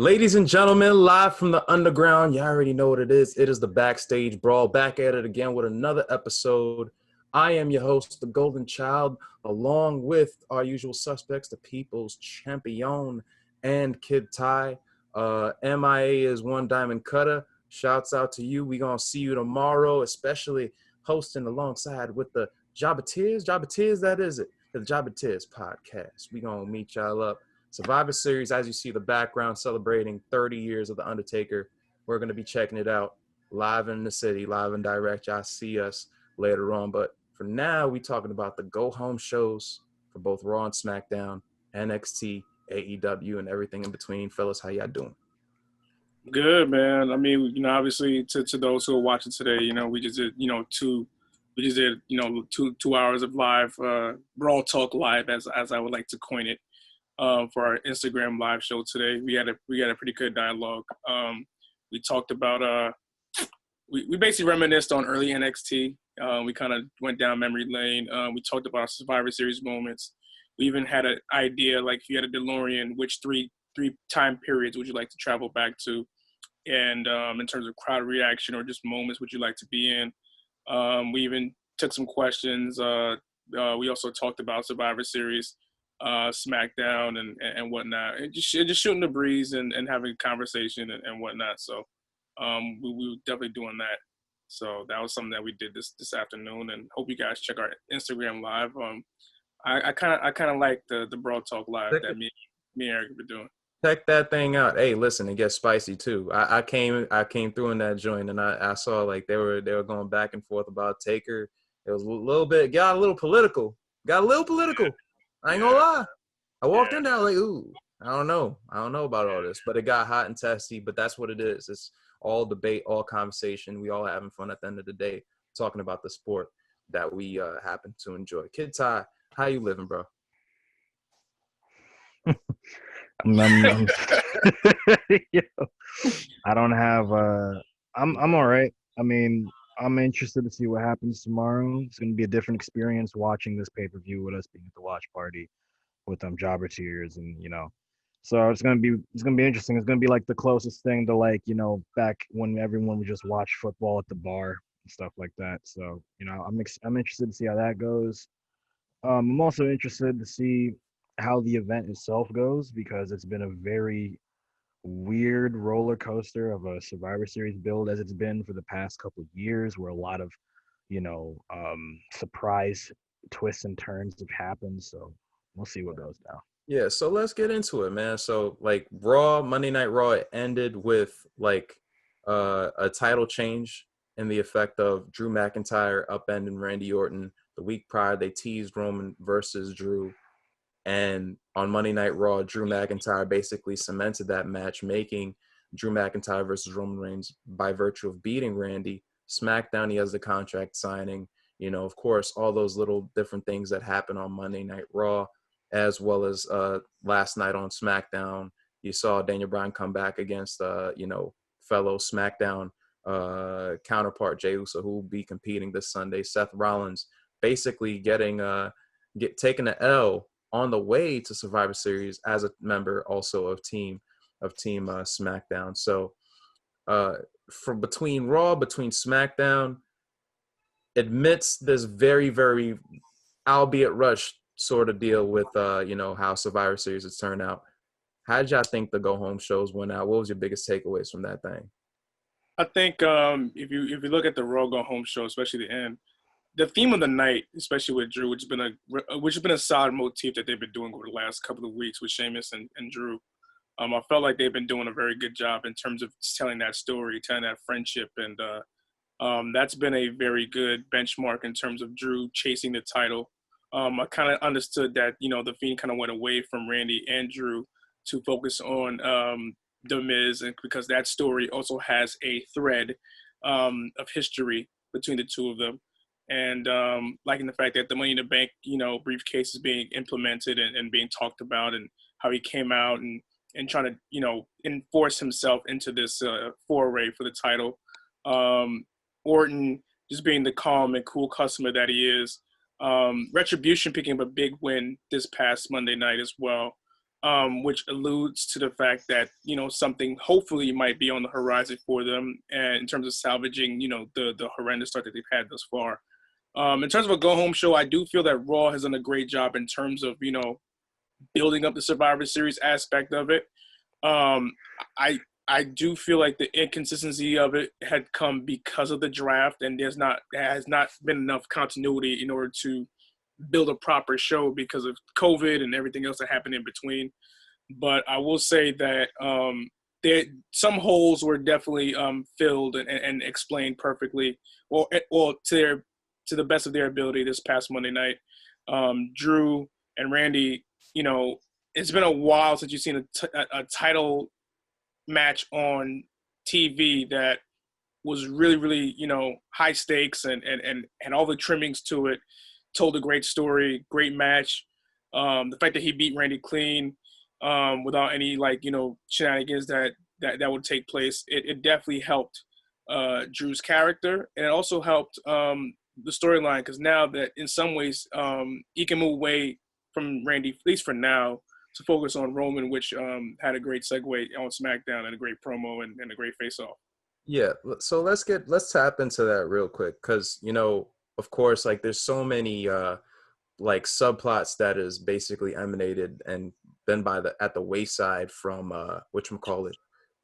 Ladies and gentlemen, live from the underground, you already know what it is. It is the Backstage Brawl, back at it again with another episode. I am your host, the Golden Child, along with our usual suspects, the People's Champion and Kid Ty. MIA is One Diamond Cutter. Shouts out to you. We gonna see you tomorrow, especially hosting alongside with the Jabatiers, that is it. The Jabatiers podcast. We gonna meet y'all up. Survivor Series, as you see the background, celebrating 30 years of The Undertaker. We're going to be checking it out live in the city, live and direct. Y'all see us later on. But for now, we talking about the go-home shows for both Raw and SmackDown, NXT, AEW, and everything in between. Fellas, how y'all doing? Good, man. I mean, obviously to those who are watching today, we just did, two hours of live, Brawl Talk Live, as I would like to coin it. For our Instagram live show today. We had a pretty good dialogue. We talked about we basically reminisced on early NXT. We kind of went down memory lane. We talked about our Survivor Series moments. We even had an idea, like if you had a DeLorean, which three time periods would you like to travel back to? And in terms of crowd reaction or just moments would you like to be in? We even took some questions. We also talked about Survivor Series, SmackDown and whatnot, and just shooting the breeze and having a conversation and whatnot. So we were definitely doing that. So that was something that we did this afternoon, and hope you guys check our Instagram live. I kind of like the Brawl Talk Live that me and Eric have been doing. Check that thing out. Hey, listen, it gets spicy too. I came through in that joint, and I saw like they were going back and forth about Taker. It was a little bit, got a little political. I ain't gonna lie. I walked in there like, ooh, I don't know about all this, but it got hot and testy. But that's what it is. It's all debate, all conversation. We all having fun at the end of the day, talking about the sport that we happen to enjoy. Kid Ty, how you living, bro? I'm I don't have. I'm all right. I mean, I'm interested to see what happens tomorrow. It's going to be a different experience watching this pay-per-view with us being at the watch party with jobber tears and so it's gonna be interesting. It's gonna be like the closest thing to back when everyone would just watch football at the bar and stuff like that. So I'm interested to see how that goes. I'm also interested to see how the event itself goes because it's been a very weird roller coaster of a Survivor Series build as it's been for the past couple of years, where a lot of surprise twists and turns have happened. So we'll see what goes down. Yeah, so let's get into it, man. So like Monday Night Raw, it ended with like a title change in the effect of Drew McIntyre upending Randy Orton. The week prior, they teased Roman versus Drew. And on Monday Night Raw, Drew McIntyre basically cemented that match, making Drew McIntyre versus Roman Reigns by virtue of beating Randy. SmackDown, he has the contract signing. Of course, all those little different things that happen on Monday Night Raw, as well as last night on SmackDown. You saw Daniel Bryan come back against, fellow SmackDown counterpart Jey Uso, who will be competing this Sunday. Seth Rollins basically taking the L on the way to Survivor Series as a member also of Team SmackDown. So from between SmackDown, admits this very, very, albeit rushed sort of deal with how Survivor Series has turned out. How did y'all think the go home shows went out? What was your biggest takeaways from that thing? I think if you look at the Raw go home show, especially the end, the theme of the night, especially with Drew, which has been a solid motif that they've been doing over the last couple of weeks with Sheamus and Drew. I felt like they've been doing a very good job in terms of telling that story, telling that friendship, and that's been a very good benchmark in terms of Drew chasing the title. I kind of understood that, the Fiend kind of went away from Randy and Drew to focus on The Miz, and because that story also has a thread of history between the two of them. And liking the fact that the Money in the Bank, briefcase is being implemented and being talked about, and how he came out and trying to, enforce himself into this foray for the title. Orton just being the calm and cool customer that he is. Retribution picking up a big win this past Monday night as well. which alludes to the fact that, you know, something hopefully might be on the horizon for them, and in terms of salvaging, you know, the horrendous start that they've had thus far. In terms of a go home show, I do feel that Raw has done a great job in terms of, you know, building up the Survivor Series aspect of it. Um, I I do feel like the inconsistency of it had come because of the draft, and there has not been enough continuity in order to build a proper show because of COVID and everything else that happened in between. But I will say that there some holes were definitely filled and explained perfectly, well to the best of their ability this past Monday night. Drew and Randy, you know, it's been a while since you've seen a title match on TV that was really, really, you know, high stakes and all the trimmings to it. Told a great story, great match. The fact that he beat Randy clean without any, like, you know, shenanigans that would take place, it definitely helped Drew's character, and it also helped the storyline, because now that in some ways he can move away from Randy, at least for now, to focus on Roman, which had a great segue on SmackDown and a great promo and a great face-off. Yeah, so let's tap into that real quick, because you know, of course, like there's so many like subplots that is basically emanated and been by the at the wayside from whatchamacallit,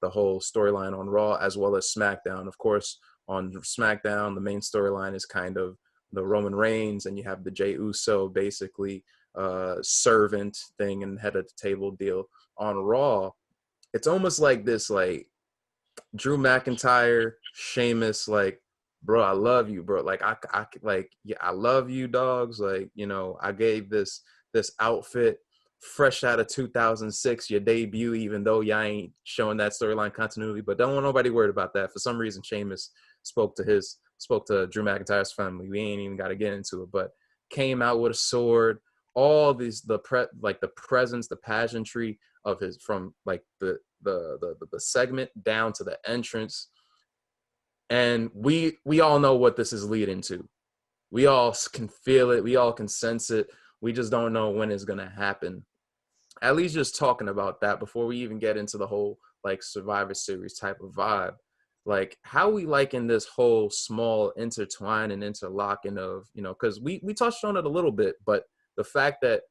the whole storyline on Raw as well as SmackDown. Of course, on SmackDown, the main storyline is kind of the Roman Reigns, and you have the Jey Uso basically servant thing and head of the table deal. On Raw, it's almost like this, like Drew McIntyre, Sheamus, like, bro, I love you, bro. Like, like, yeah, I love you, dogs. Like, you know, I gave this outfit fresh out of 2006, your debut, even though y'all ain't showing that storyline continuity. But don't want nobody worried about that. For some reason, Sheamus spoke to Drew McIntyre's family. We ain't even got to get into it, but came out with a sword. All these like the presence, the pageantry of his, from like the segment down to the entrance, and we all know what this is leading to. We all can feel it. We all can sense it. We just don't know when it's gonna happen. At least just talking about that before we even get into the whole like Survivor Series type of vibe. Like how we liking this whole small intertwine and interlocking of, you know, because we touched on it a little bit, but the fact that,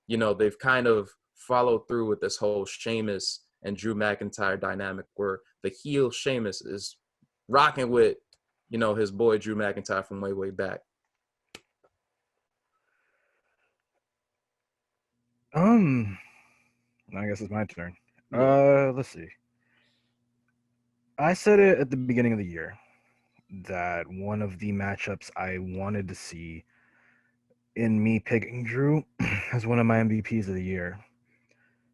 you know, they've kind of followed through with this whole Sheamus and Drew McIntyre dynamic where the heel Sheamus is rocking with, you know, his boy Drew McIntyre from way, way back. I guess it's my turn. Yeah. Let's see. I said it at the beginning of the year that one of the matchups I wanted to see in me picking Drew as one of my MVPs of the year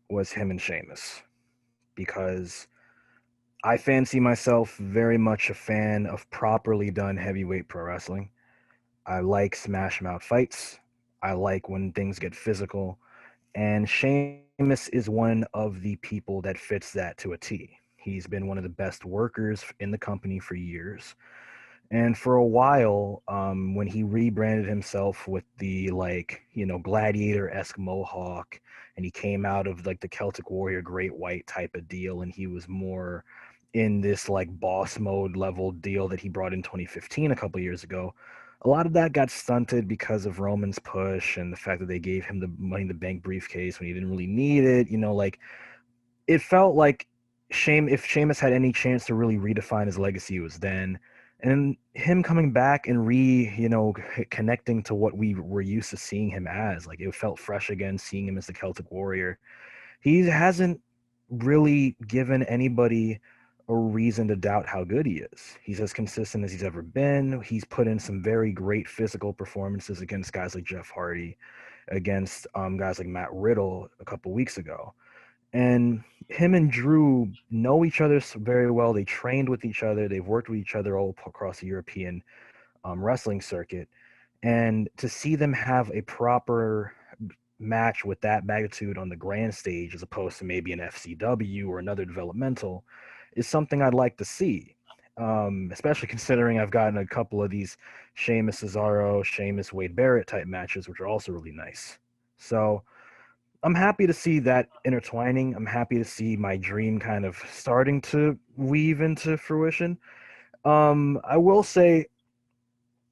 was him and Sheamus, because I fancy myself very much a fan of properly done heavyweight pro wrestling. I like smash mouth fights. I like when things get physical. And Sheamus is one of the people that fits that to a T. He's been one of the best workers in the company for years. And for a while, when he rebranded himself with the, like, you know, gladiator-esque mohawk, and he came out of like the Celtic Warrior Great White type of deal, and he was more in this like boss mode level deal that he brought in 2015, a couple years ago. A lot of that got stunted because of Roman's push and the fact that they gave him the Money in the Bank briefcase when he didn't really need it. You know, like it felt like if Sheamus had any chance to really redefine his legacy, it was then. And him coming back and connecting to what we were used to seeing him as, like it felt fresh again, seeing him as the Celtic Warrior. He hasn't really given anybody a reason to doubt how good he is. He's as consistent as he's ever been. He's put in some very great physical performances against guys like Jeff Hardy, against guys like Matt Riddle a couple weeks ago. And him and Drew know each other very well. They trained with each other. They've worked with each other all across the European wrestling circuit. And to see them have a proper match with that magnitude on the grand stage, as opposed to maybe an FCW or another developmental, is something I'd like to see. Especially considering I've gotten a couple of these Sheamus Cesaro, Sheamus Wade Barrett type matches, which are also really nice. So I'm happy to see that intertwining. I'm happy to see my dream kind of starting to weave into fruition. I will say,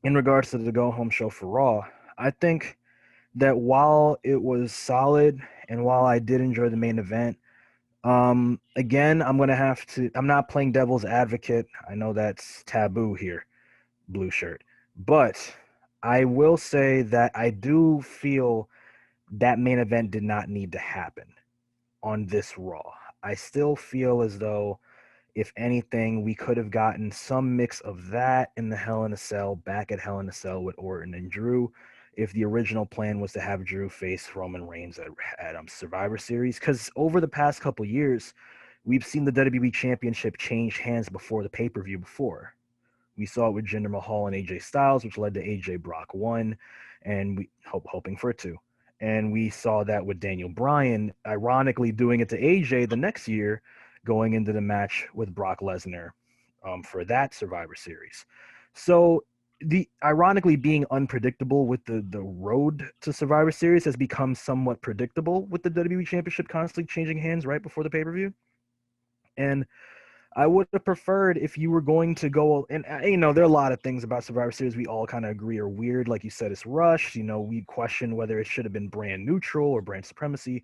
in regards to the go home show for Raw, I think that while it was solid and while I did enjoy the main event, again, I'm gonna have to. I'm not playing devil's advocate. I know that's taboo here, blue shirt, but I will say that I do feel that main event did not need to happen on this Raw. I still feel as though, if anything, we could have gotten some mix of that in the Hell in a Cell, back at Hell in a Cell with Orton and Drew, if the original plan was to have Drew face Roman Reigns at Survivor Series. Because over the past couple years, we've seen the WWE Championship change hands before the pay-per-view before. We saw it with Jinder Mahal and AJ Styles, which led to AJ Brock 1, and we hoping for a 2. And we saw that with Daniel Bryan, ironically doing it to AJ the next year, going into the match with Brock Lesnar for that Survivor Series. So the ironically being unpredictable with the road to Survivor Series has become somewhat predictable with the WWE Championship constantly changing hands right before the pay-per-view. And I would have preferred if you were going to go, and there are a lot of things about Survivor Series we all kind of agree are weird. Like you said, it's rushed. We question whether it should have been brand neutral or brand supremacy.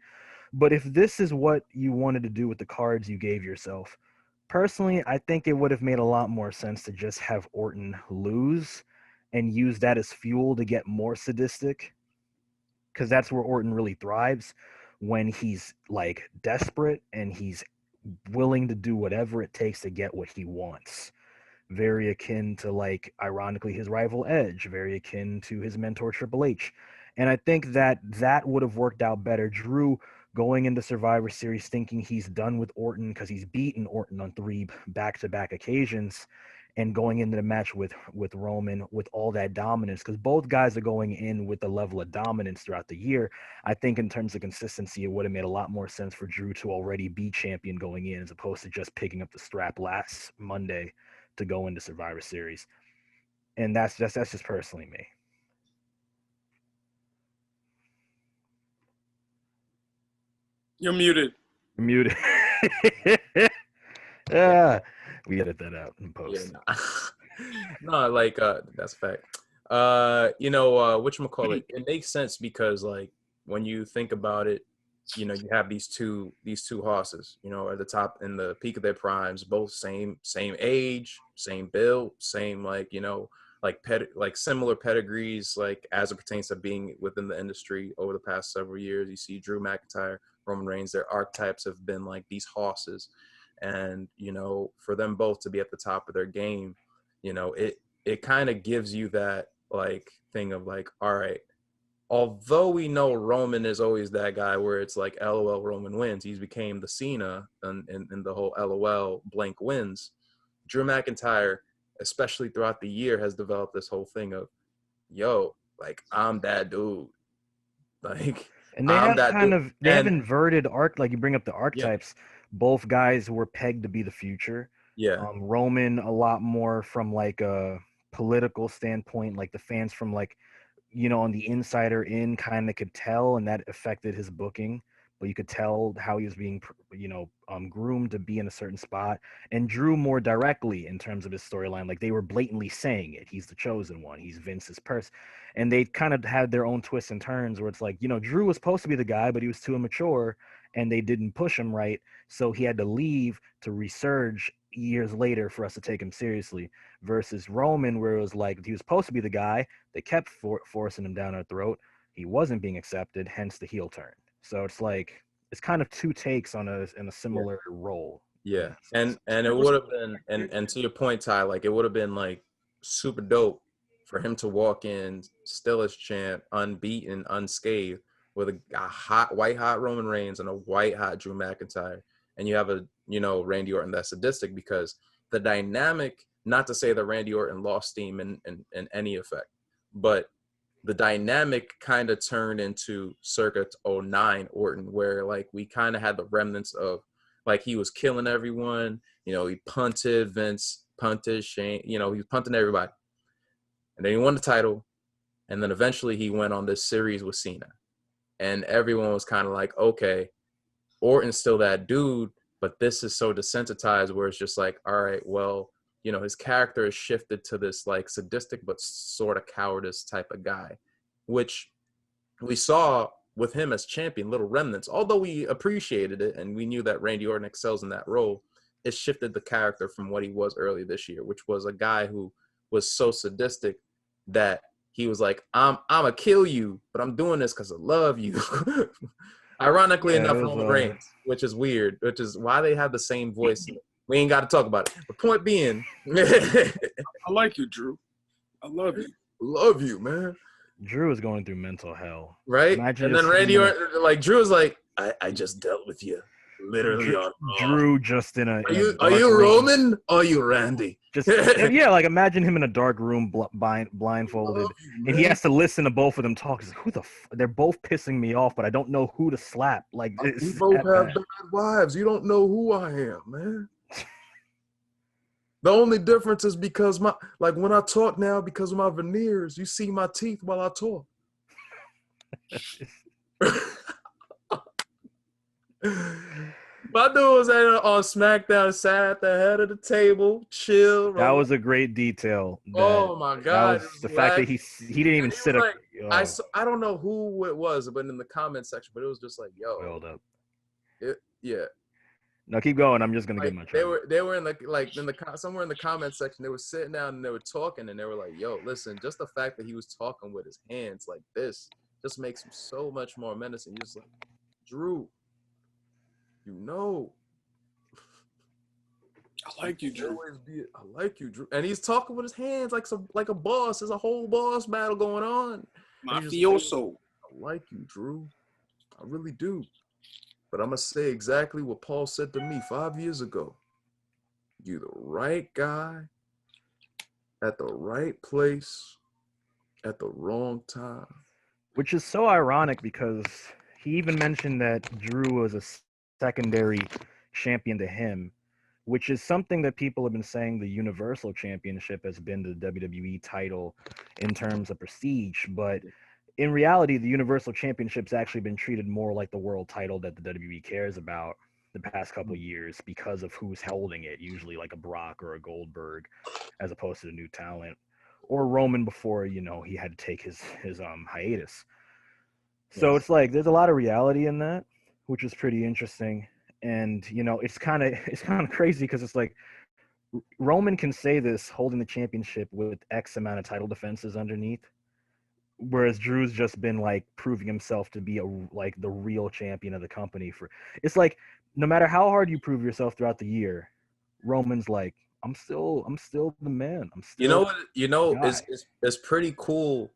But if this is what you wanted to do with the cards you gave yourself, personally, I think it would have made a lot more sense to just have Orton lose and use that as fuel to get more sadistic, because that's where Orton really thrives, when he's like desperate and he's willing to do whatever it takes to get what he wants. Very akin to, like, ironically, his rival Edge, very akin to his mentor Triple H. And I think that that would have worked out better. Drew going into Survivor Series thinking he's done with Orton because he's beaten Orton on 3 back-to-back occasions, and going into the match with Roman with all that dominance, because both guys are going in with a level of dominance throughout the year. I think in terms of consistency, it would have made a lot more sense for Drew to already be champion going in, as opposed to just picking up the strap last Monday to go into Survivor Series. And that's just personally me. You're muted. Muted. Yeah, we edit that out in Yeah, post. no, like that's a fact. Whatchamacallit, it makes sense because, like, when you think about it, you have these two horses, at the top in the peak of their primes, both same age, same build, same, like, like similar pedigrees, like, as it pertains to being within the industry over the past several years. You see Drew McIntyre, Roman Reigns, their archetypes have been like these horses. And for them both to be at the top of their game, it kind of gives you that, like, thing of, like, all right, although we know Roman is always that guy where it's like, LOL, Roman wins. He's became the Cena and the whole LOL blank wins. Drew McIntyre, especially throughout the year, has developed this whole thing of, yo, like, I'm that dude. Like, And I'm that dude. they have And inverted arc, like you bring up the yeah, archetypes. Both guys were pegged to be the future. yeah, Roman a lot more from like a political standpoint, like the fans from, like, on the insider in kind of could tell, and that affected his booking. But you could tell how he was being, groomed to be in a certain spot. And Drew more directly in terms of his storyline, like they were blatantly saying it. He's the chosen one. He's Vince's person. And they kind of had their own twists and turns where it's like, Drew was supposed to be the guy, but he was too immature, and they didn't push him right. So he had to leave to resurge years later for us to take him seriously. Versus Roman, where it was like he was supposed to be the guy, they kept forcing him down our throat. He wasn't being accepted, hence the heel turn. So it's like it's kind of two takes on a yeah, similar role in yeah. that And sense. and it would have been, and to your point, Ty, like, it would have been, like, super dope for him to walk in still as champ, unbeaten, unscathed, with a hot, white hot Roman Reigns and a white hot Drew McIntyre, and you have a Randy Orton that's sadistic, because the dynamic. Not to say that Randy Orton lost steam in any effect, but the dynamic kind of turned into circa '09 Orton, where, like, we kind of had the remnants of, like, he was killing everyone. He punted Vince, punted Shane. He was punting everybody, and then he won the title, and then eventually he went on this series with Cena, and everyone was kind of like, okay, Orton's still that dude, but this is so desensitized where it's just like, all right, well, you know, his character is shifted to this like sadistic but sort of cowardice type of guy, which we saw with him as champion, little remnants. Although we appreciated it and we knew that Randy Orton excels in that role, it shifted the character from what he was earlier this year, which was a guy who was so sadistic that he was like, I'm gonna kill you, but I'm doing this because I love you. Ironically Yeah, enough, it was Roman Reigns, which is weird, which is why they have the same voice. We ain't got to talk about it. The point being, I like you, Drew. I love you. love you, man. Drew is going through mental hell. Right? Imagine And then just Randy him in Orton, like Drew was like, I just dealt with you. Literally Drew, on Raw. Drew just in a Are in a you dark room. Roman? Or are you Randy? Just yeah, like imagine him in a dark room, blindfolded, and he has to listen to both of them talk. He's like, who the? They're both pissing me off, but I don't know who to slap. Like We it's both that have bad. bad wives. You don't know who I am, man. The only difference is because when I talk now, because of my veneers, you see my teeth while I talk. My dude was on SmackDown, sat at the head of the table, chill. That was a great detail. Oh my That God! was the fact that he didn't even sit up. Like, I don't know who it was, but in the comment section, but it was just like, yo, Oiled up. Yeah. No, keep going. I'm just gonna Like, get my turn. they were in somewhere in the comment section. They were sitting down and they were talking, and they were like, "Yo, listen, just the fact that he was talking with his hands like this just makes him so much more menacing." You're just like, Drew, you know, I like you, Drew. I like you, Drew, and he's talking with his hands like a boss. There's a whole boss battle going on. Mafioso. I like you, Drew. I really do. But I'm going to say exactly what Paul said to me 5 years ago. You're the right guy at the right place at the wrong time. Which is so ironic because he even mentioned that Drew was a secondary champion to him, which is something that people have been saying the Universal Championship has been the WWE title in terms of prestige. But in reality, the Universal Championship's actually been treated more like the world title that the WWE cares about the past couple of years because of who's holding it, usually like a Brock or a Goldberg, as opposed to the new talent, or Roman before, you know, he had to take his hiatus. So Yes. it's like there's a lot of reality in that, which is pretty interesting. And you know, it's kind of crazy because it's like Roman can say this holding the championship with X amount of title defenses underneath, whereas Drew's just been like proving himself to be the real champion of the company. For it's like no matter how hard you prove yourself throughout the year, Roman's like, I'm still the man. I'm still it's pretty cool.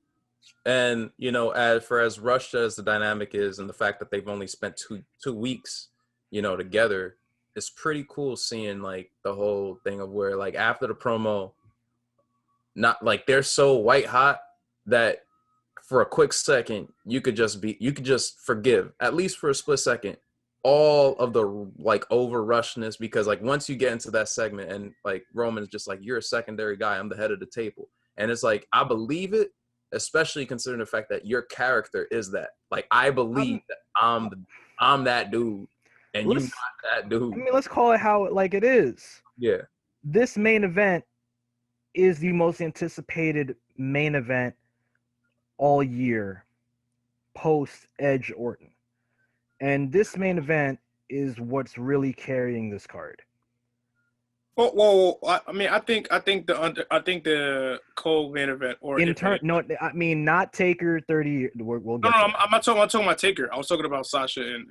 And you know, as rushed as the dynamic is, and the fact that they've only spent two weeks, you know, together, it's pretty cool seeing like the whole thing of where like after the promo, not like they're so white hot that for a quick second you could just forgive, at least for a split second, all of the like over rushness, because like once you get into that segment and like Roman's just like, you're a secondary guy, I'm the head of the table, and it's like I believe it, especially considering the fact that your character is that. Like I believe that I'm that dude and you're not that dude. I mean, let's call it how it is. Yeah. This main event is the most anticipated main event all year post Edge Orton. And this main event is what's really carrying this card. Well, I mean, I think the co-main event I mean not Taker 30. We'll get. I'm not talking about Taker. I was talking about Sasha and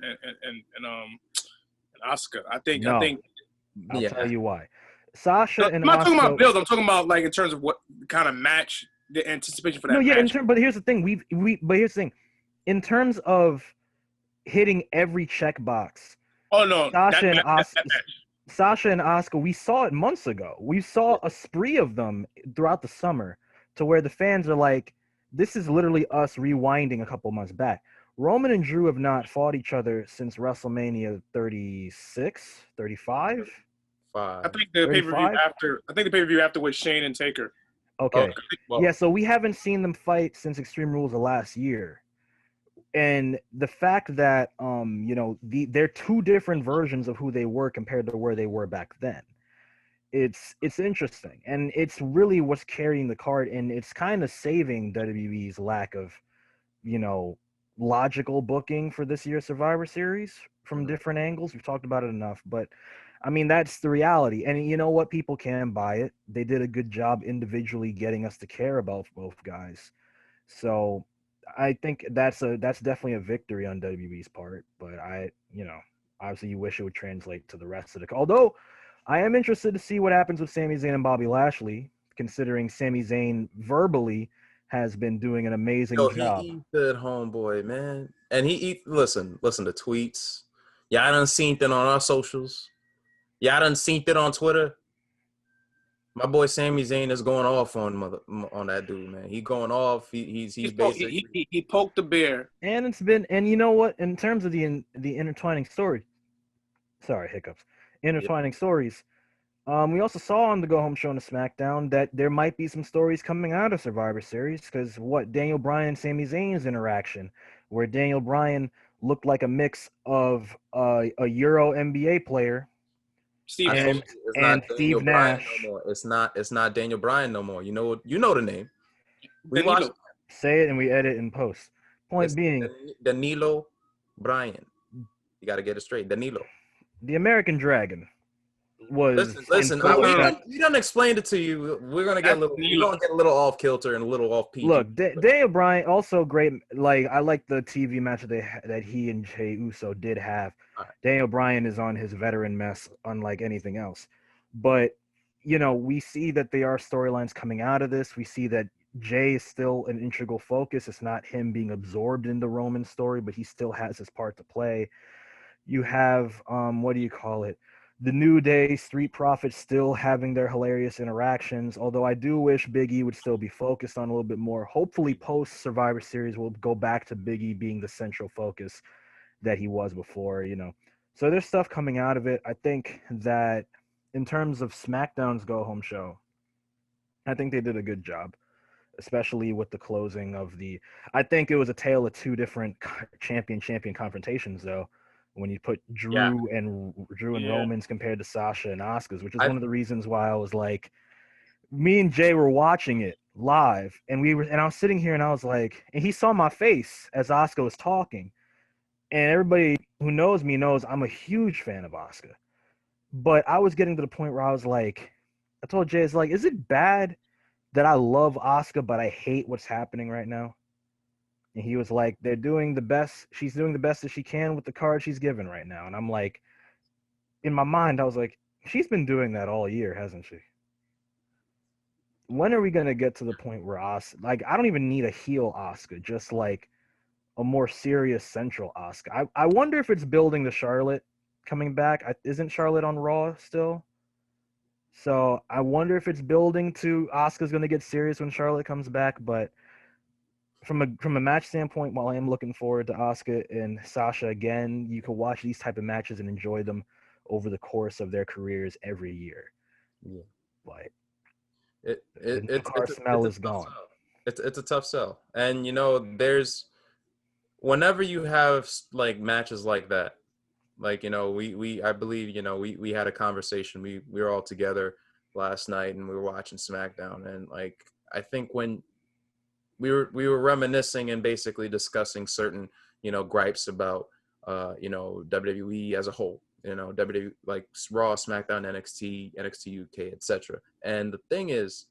Asuka. I think I'll tell you why. Sasha and I'm not talking Asuka, about build. I'm talking about like in terms of what kind of match, the anticipation for that. No, yeah, match. but here's the thing. But here's the thing. In terms of hitting every checkbox. Oh no, Sasha and Asuka, we saw it months ago. We saw a spree of them throughout the summer to where the fans are like, this is literally us rewinding a couple months back. Roman and Drew have not fought each other since WrestleMania 36, 35? I think the pay-per-view after with Shane and Taker. Okay. Yeah, so we haven't seen them fight since Extreme Rules of last year. and the fact that they're two different versions of who they were compared to where they were back then. It's interesting, and it's really what's carrying the card, and it's kind of saving WWE's lack of you know logical booking for this year's Survivor Series from Mhm. different angles. We've talked about it enough, but I mean that's the reality. And you know what? People can buy it. They did a good job individually getting us to care about both guys. So I think that's definitely a victory on WWE's part. But obviously you wish it would translate to the rest of the. Although I am interested to see what happens with Sami Zayn and Bobby Lashley, considering Sami Zayn verbally has been doing an amazing Yo, he job. eat good, homeboy, man. And he eat. Listen to tweets. Yeah, I done seen it on our socials. Yeah, I done seen it on Twitter. My boy Sami Zayn is going off on that dude, man. He going off. He's basically. He poked the bear. And it's been, and you know what? In terms of the intertwining story, sorry, hiccups, Yeah, intertwining stories. We also saw on the Go Home Show on the SmackDown that there might be some stories coming out of Survivor Series because what Daniel Bryan and Sami Zayn's interaction, where Daniel Bryan looked like a mix of a Euro NBA player Steve I told and Nash. you it's not and Daniel Steve Bryan no Nash. more. It's not Daniel Bryan no more. You know the name. We watched. Danilo. Say it and we edit and post. Point It's being, Danilo Bryan. You got to get it straight. Danilo. the American Dragon was in Listen. full No, We no, no. effect. done explained it to you. We're gonna get a That's little. We're Danilo. gonna get a little off kilter and a little off PG. Look, Daniel Bryan also great. Like I like the TV match that he and Jey Uso did have. All right. Daniel Bryan is on his veteran mess, unlike anything else. But we see that there are storylines coming out of this. We see that Jay is still an integral focus. It's not him being absorbed in the Roman story, but he still has his part to play. You have what do you call it, the New Day, Street Profits still having their hilarious interactions, although I do wish Big E would still be focused on a little bit more. Hopefully post Survivor Series we'll go back to Big E being the central focus that he was before. So there's stuff coming out of it. I think that in terms of SmackDown's Go Home Show, I think they did a good job, especially with the closing of the. I think it was a tale of two different champion confrontations, though. When you put Yeah. Drew and Yeah. Romans compared to Sasha and Asuka's, which is I one of the reasons why I was like, me and Jay were watching it live, and I was sitting here and I was like, and he saw my face as Asuka was talking, and everybody who knows me knows I'm a huge fan of Asuka, but I was getting to the point where I was like, I told Jay, it's like, is it bad that I love Asuka, but I hate what's happening right now? And he was like, they're doing the best. She's doing the best that she can with the card she's given right now. And I'm like, in my mind, I was like, she's been doing that all year, hasn't she? When are we going to get to the point where like, I don't even need a heel Asuka, just like a more serious central Asuka. I wonder if it's building to Charlotte coming back. Isn't Charlotte on Raw still? So I wonder if it's building to Asuka's going to get serious when Charlotte comes back. But from a match standpoint, while I am looking forward to Asuka and Sasha again, you can watch these type of matches and enjoy them over the course of their careers every year. yeah. Like the new car It's smell a is tough gone. sell. It's a tough sell. And there's whenever you have like matches like that, like we I believe we had a conversation. We were all together last night and we were watching SmackDown, and like I think when we were reminiscing and basically discussing certain gripes about WWE as a whole, WWE, like Raw, SmackDown, NXT UK, etc. And the thing is,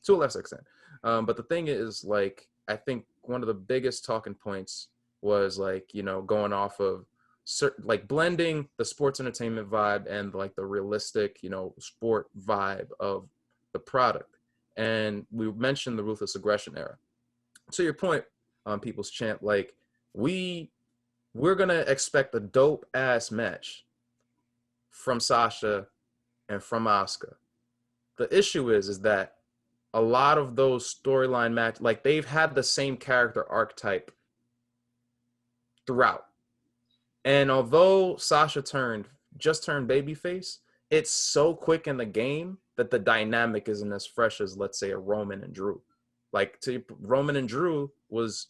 to a lesser extent, but the thing is, like, I think one of the biggest talking points was like going off of certain, like, blending the sports entertainment vibe and like the realistic sport vibe of the product. And we mentioned the ruthless aggression era. To your point on people's chant, like, we're gonna expect a dope ass match from Sasha and from Asuka. The issue is that a lot of those storyline match, like, they've had the same character archetype throughout. And although Sasha just turned babyface, it's so quick in the game that the dynamic isn't as fresh as, let's say, a Roman and Drew. Like, Roman and Drew was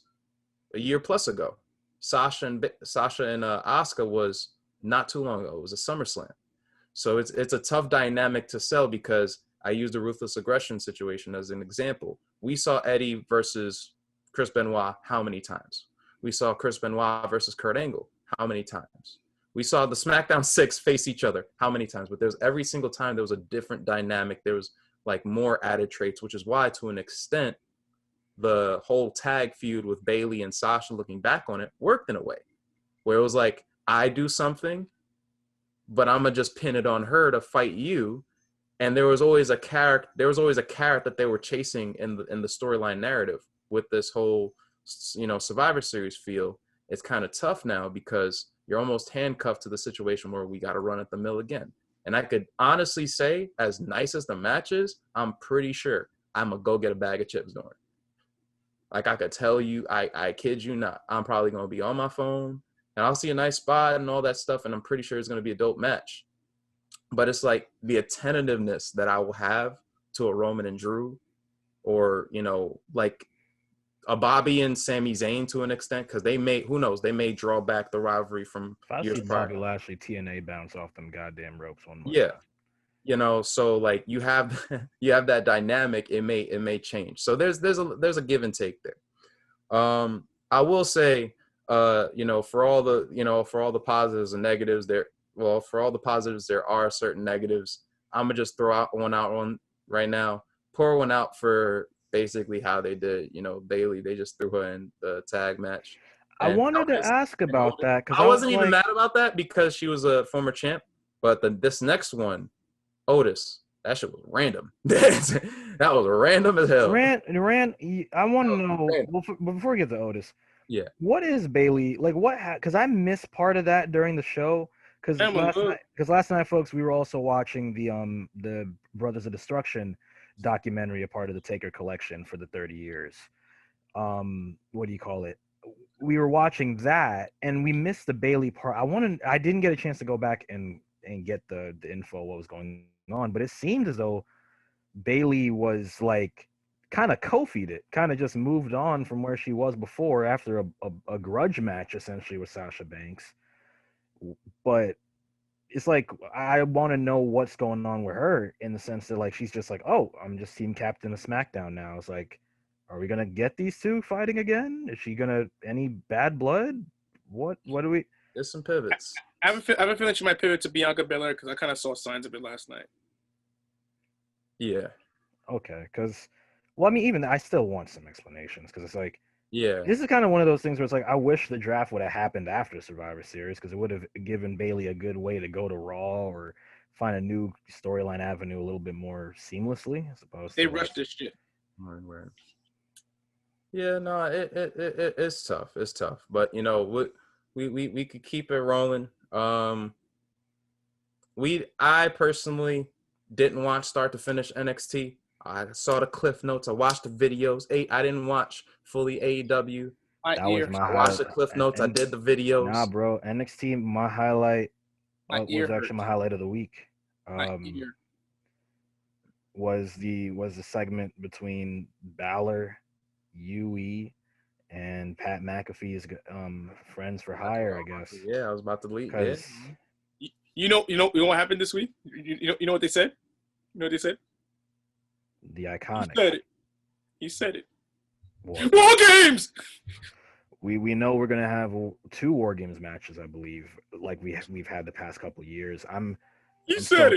a year plus ago. Sasha and Asuka was not too long ago. It was a SummerSlam. So it's a tough dynamic to sell because I used the ruthless aggression situation as an example. We saw Eddie versus Chris Benoit how many times? We saw Chris Benoit versus Kurt Angle how many times? We saw the SmackDown 6 face each other how many times? But there's every single time there was a different dynamic. There was like more added traits, which is why to an extent the whole tag feud with Bayley and Sasha, looking back on it, worked in a way where it was like, I do something, but I'm gonna just pin it on her to fight you. And there was always a carrot. There was always a carrot that they were chasing in the storyline narrative with this whole, Survivor Series feel. It's kind of tough now because you're almost handcuffed to the situation where we got to run at the mill again. And I could honestly say, as nice as the match is, I'm pretty sure I'm gonna go get a bag of chips during. Like I could tell you, I kid you not, I'm probably gonna be on my phone and I'll see a nice spot and all that stuff, and I'm pretty sure it's gonna be a dope match. But it's like the attentiveness that I will have to a Roman and Drew, or like a Bobby and Sami Zayn to an extent, because they may, who knows, they may draw back the rivalry from If I years see prior. Bobby Lashley TNA bounce off them goddamn ropes one more Yeah, time. so like you have you have that dynamic. It may change. So there's a give and take there. I will say, for all the positives and negatives there. Well, for all the positives, there are certain negatives. I'm gonna just throw out one right now. Pour one out for basically how they did. Bayley. They just threw her in the tag match. I And wanted to Otis, ask about that because I I was wasn't even like, mad about that because she was a former champ. But this next one, Otis, that shit was random. That was random as hell. Rand, I want to know, Random. well, before we get to Otis, Yeah. what is Bailey like? Because I missed part of that during the show. Because last night, folks, we were also watching the Brothers of Destruction documentary, a part of the Taker collection for the 30 years. What do you call it? We were watching that, and we missed the Bailey part. I didn't get a chance to go back and get the info what was going on, but it seemed as though Bailey was like kind of Kofi'd it, kind of just moved on from where she was before after a grudge match essentially with Sasha Banks. But it's like I want to know what's going on with her in the sense that like she's just like, oh, I'm just team captain of SmackDown now. It's like, are we gonna get these two fighting again? Is she gonna any bad blood? What do we? There's some pivots. I have a feeling she might pivot to Bianca Belair because I kind of saw signs of it last night. Yeah. Okay, because well, I mean, even I still want some explanations because it's like, Yeah. this is kind of one of those things where it's like I wish the draft would have happened after Survivor Series because it would have given Bailey a good way to go to Raw or find a new storyline avenue a little bit more seamlessly, as opposed They to rushed this shit. Word. Yeah, no, it's tough. It's tough, but we could keep it rolling. I personally didn't watch start to finish NXT. I saw the cliff notes. I watched the videos. I didn't watch fully AEW. that was my I watched the cliff notes. I did the videos. Nah, bro, NXT, my highlight was actually hurts. my highlight of the week. My ear. Was the segment between Balor, UE, and Pat McAfee's friends for hire, I guess. Yeah, I was about to leave. Because You know what happened this week? You know what they said? You know what they said? the iconic. He said it. Well, War Games. We know we're gonna have 2 War Games matches, I believe, like we've had the past couple of years. I'm said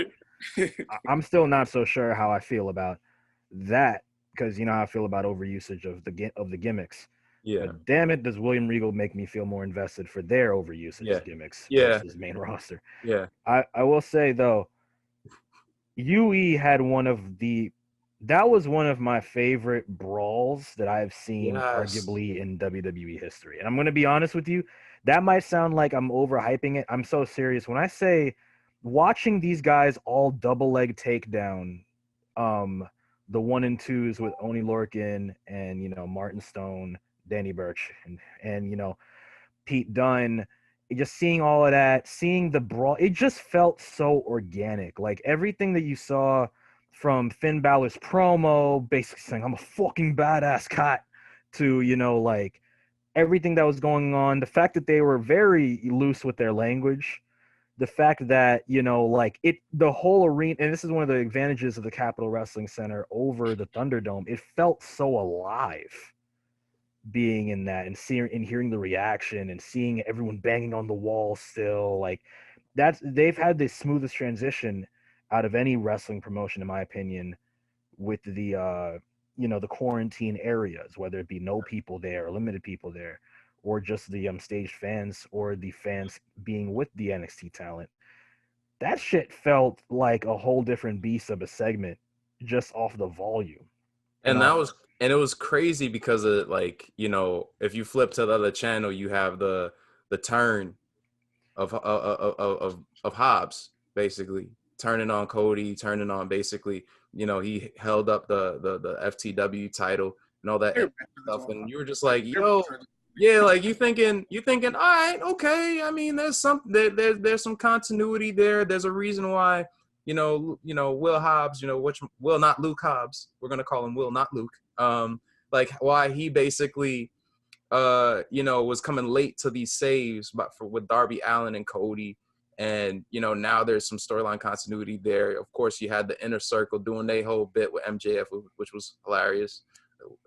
it. I'm still not so sure how I feel about that because you know how I feel about overusage of the gimmicks. Yeah. But damn it, does William Regal make me feel more invested for their overusage gimmicks versus main roster? Yeah. I will say though, UE had that was one of my favorite brawls that I've seen arguably in WWE history. And I'm going to be honest with you, that might sound like I'm overhyping it. I'm so serious. When I say watching these guys all double leg takedown, the 1 and 2s with Oni Lorcan and, Martin Stone, Danny Burch, and Pete Dunne, just seeing all of that, seeing the brawl, it just felt so organic. Like everything that you saw from Finn Balor's promo, basically saying, I'm a fucking badass cat, to, everything that was going on, the fact that they were very loose with their language, the fact that, like the whole arena, and this is one of the advantages of the Capitol Wrestling Center over the Thunderdome, it felt so alive being in that and seeing and hearing the reaction and seeing everyone banging on the wall still. Like they've had the smoothest transition out of any wrestling promotion, in my opinion, with the the quarantine areas, whether it be no people there or limited people there, or just the staged fans or the fans being with the NXT talent. That shit felt like a whole different beast of a segment just off the volume. And And that was and it was crazy because of like, if you flip to the other channel, you have the turn of Hobbs basically turning on Cody, turning on basically, he held up the FTW title and all that stuff, and you were just like, yo, yeah, like you thinking, all right, okay. I mean, there's some continuity there. There's a reason why, Will Hobbs, which Will not Luke Hobbs, we're gonna call him Will not Luke. Like why he basically was coming late to these saves, but with Darby Allin and Cody, and now there's some storyline continuity there. Of course, you had the Inner Circle doing their whole bit with MJF, which was hilarious,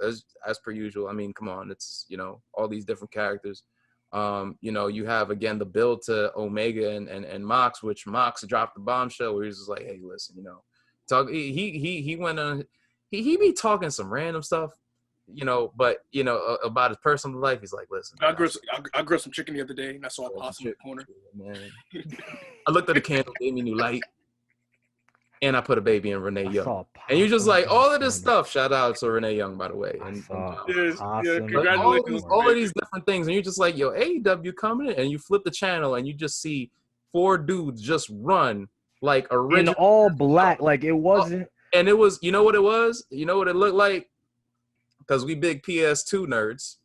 as per usual. I mean, come on, it's all these different characters. You have again the build to Omega and Mox, which Mox dropped the bombshell where he's just like, hey, listen, talk. He went on. He be talking some random stuff, but about his personal life, he's like, listen, I grilled some chicken the other day, and I saw a possum in the corner. Man. I looked at the candle, gave me new light, and I put a baby in Renee Young. And you just like all of this stuff. Shout out to Renee Young, by the way. And congratulations. all of these different things, and you're just like, yo, AEW coming in, and you flip the channel, and you just see 4 dudes just run like original in all black, like it wasn't. And it was, you know what it was? You know what it looked like? Because we big PS2 nerds,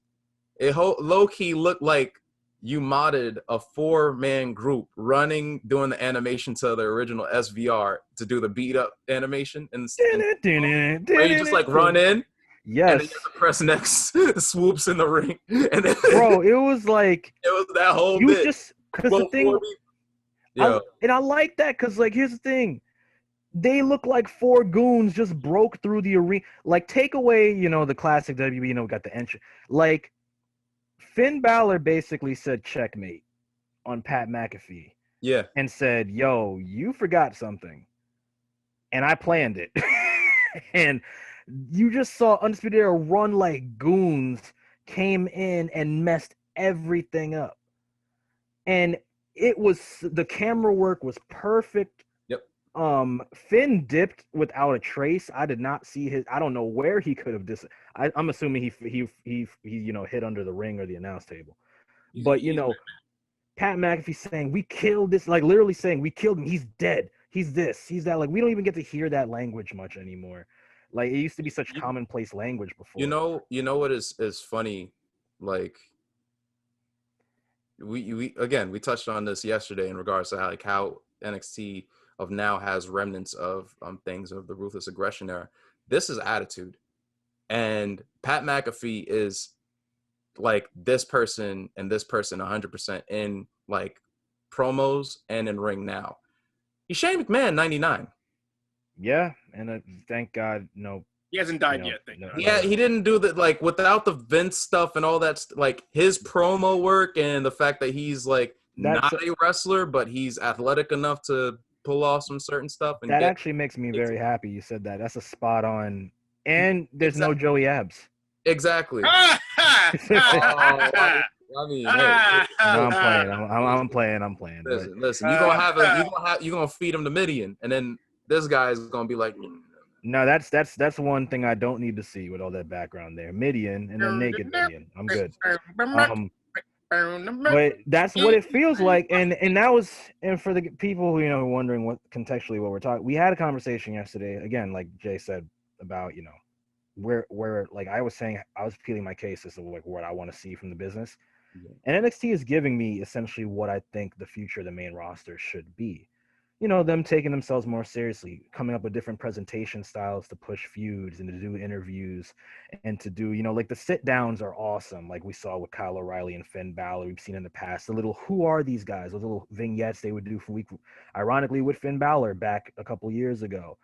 it low-key looked like you modded a 4-man group doing the animation to the original SVR to do the beat-up animation. And where you just like run in, yes, and then you have to press next swoops in the ring. And then, bro, it was like... It was that whole bit. Just... Because the thing... I like that, because like, here's the thing. They look like 4 goons just broke through the arena. Like, take away, the classic WWE, got the entry. Like, Finn Balor basically said checkmate on Pat McAfee. Yeah. And said, yo, you forgot something. And I planned it. And you just saw Undisputed Era run like goons, came in and messed everything up. And the camera work was perfect. Finn dipped without a trace. I did not see I don't know where he could have I'm assuming he hit under the ring or the announce table. But Pat McAfee saying we killed this, like literally saying we killed him. He's dead. He's this. He's that. Like we don't even get to hear that language much anymore. Like it used to be such commonplace language before. You know what is funny? Like we touched on this yesterday in regards to how NXT of now has remnants of things of the ruthless aggression era. This is attitude, and Pat McAfee is like this person and this person 100% in like promos and in ring now. He's Shane McMahon 99. Yeah, and thank God, no. He hasn't died yet. Yeah, he didn't do that. Like without the Vince stuff and all that. Like his promo work and the fact that he's like not a wrestler, but he's athletic enough to pull off some certain stuff. And that actually makes me very happy you said that. That's a spot on. And there's no Joey Abs. Exactly. I mean, hey, I'm playing. Listen. You're gonna feed him the Midian, and then this guy's gonna be like, no, that's one thing I don't need to see with all that background there. Midian and then naked Midian. I'm good. But that's what it feels like, and that was, and for the people who wondering what contextually what we're talking, we had a conversation yesterday again, like Jay said, about where like I was saying, I was peeling my case as to like what I want to see from the business, and NXT is giving me essentially what I think the future of the main roster should be. them taking themselves more seriously, coming up with different presentation styles to push feuds and to do interviews and to do, like the sit downs are awesome. Like we saw with Kyle O'Reilly and Finn Balor, we've seen in the past, the little who are these guys, those little vignettes they would do for week, ironically with Finn Balor back a couple years ago.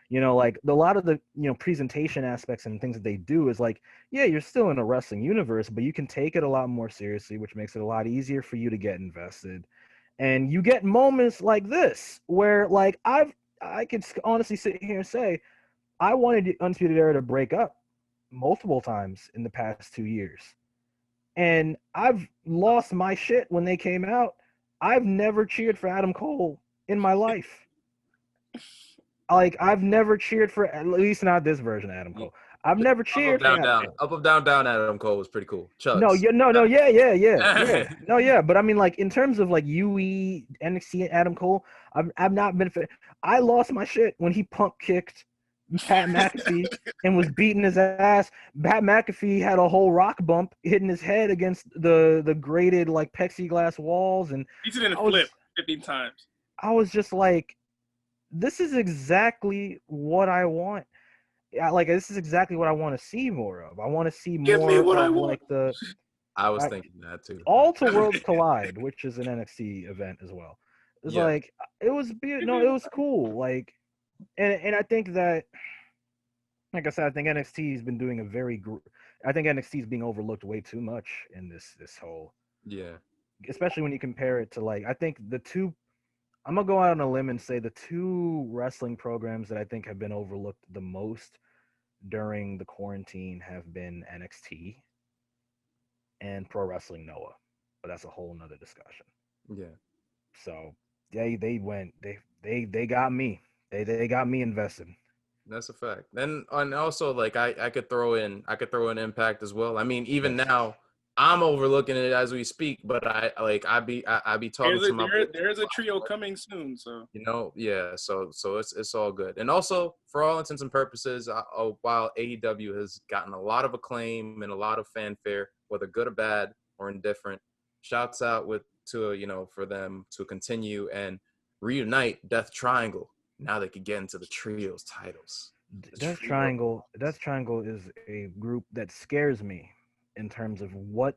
Like a lot of the, presentation aspects and things that they do is like, yeah, you're still in a wrestling universe, but you can take it a lot more seriously, which makes it a lot easier for you to get invested. And you get moments like this where like I could honestly sit here and say I wanted the Undisputed Era to break up multiple times in the past 2 years. And I've lost my shit when they came out. I've never cheered for Adam Cole in my life. Like I've never cheered for, at least not this version of Adam Cole. I've never cheered for down. Up, down. Adam Cole was pretty cool. Chugs. No, yeah. No, yeah. But I mean, like in terms of like UE, NXT, and Adam Cole, I've not been. I lost my shit when he pump kicked Pat McAfee and was beating his ass. Pat McAfee had a whole rock bump hitting his head against the grated like plexiglass walls, and He's in a flip 15 times. I was just like, this is exactly what I want. Like this is exactly what I want to see more of. I want to see more of like the. I was thinking that too. All to Worlds Collide, which is an NXT event as well. It's like it was it was cool. Like, and I think that, like I said, I think NXT has been doing a very. I think NXT is being overlooked way too much in this whole. Yeah. Especially when you compare it to like, I think the two. I'm gonna go out on a limb and say the two wrestling programs that I think have been overlooked the most during the quarantine have been NXT and Pro Wrestling Noah, but that's a whole nother discussion. Yeah. So they got me. They got me invested. That's a fact. And also like I could throw in Impact as well. I mean, even now I'm overlooking it as we speak, but I be talking to my there's a trio coming soon, so yeah. So it's all good. And also for all intents and purposes, while AEW has gotten a lot of acclaim and a lot of fanfare, whether good or bad or indifferent, shouts out for them to continue and reunite Death Triangle. Now they could get into the trios titles. Death Triangle is a group that scares me in terms of what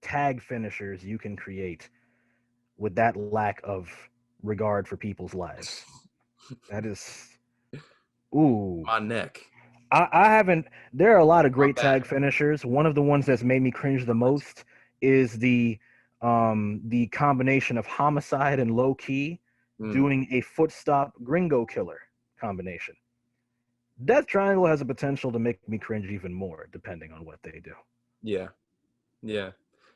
tag finishers you can create with that lack of regard for people's lives. That is, ooh, my neck. I haven't. There are a lot of great tag finishers. One of the ones that's made me cringe the most is the combination of Homicide and Low Key doing a foot stop Gringo Killer combination. Death Triangle has a potential to make me cringe even more, depending on what they do. Yeah.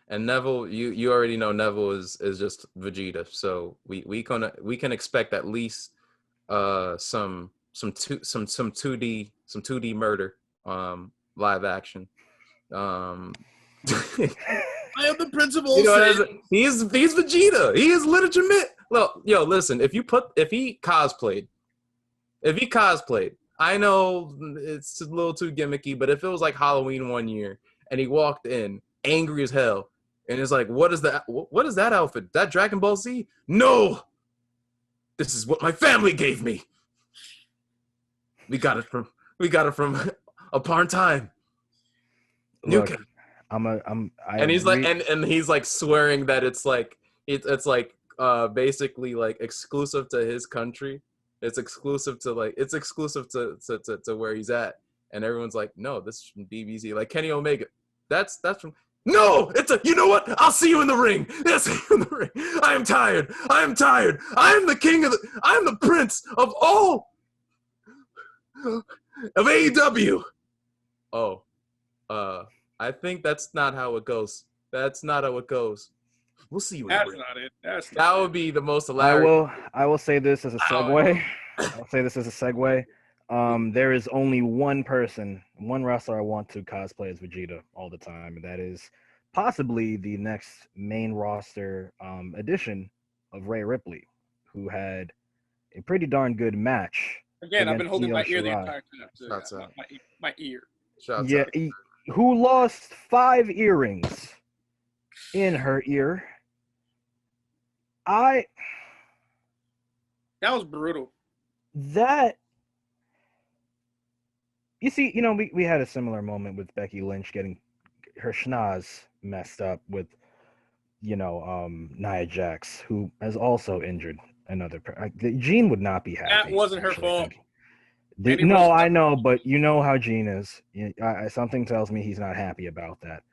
And Neville, you already know Neville is just Vegeta, so we can expect at least some 2D murder live action. I am the principal. He's Vegeta. He is legitimate. Well, listen, if he cosplayed, I know it's a little too gimmicky, but if it was like Halloween one year and he walked in angry as hell and it's like, what is that outfit? That Dragon Ball Z? No, this is what my family gave me. We got it from Upon Time. Look, he's like swearing that it's like basically like exclusive to his country. It's exclusive to where he's at, and everyone's like, no, this is from DBZ. Like Kenny Omega, that's from. No, you know what? I'll see you in the ring. Yes, in the ring. I am tired. I am the king I'm the prince of all of AEW. Oh, I think that's not how it goes. That's not how it goes. We'll see you. That's not it. That would be the most hilarious. I will say this as a segue. There is only one wrestler I want to cosplay as Vegeta all the time, and that is possibly the next main roster addition of Rhea Ripley, who had a pretty darn good match. Again, I've been holding my ear the entire time. My ear. Who lost 5 earrings in her ear. That was brutal. That you see, we had a similar moment with Becky Lynch getting her schnoz messed up with Nia Jax, who has also injured another. Gene would not be That happy. wasn't her Actually, fault. thinking. Mandy Rose No, was I not. know, but you know how Gene is. Something tells me he's not happy about that.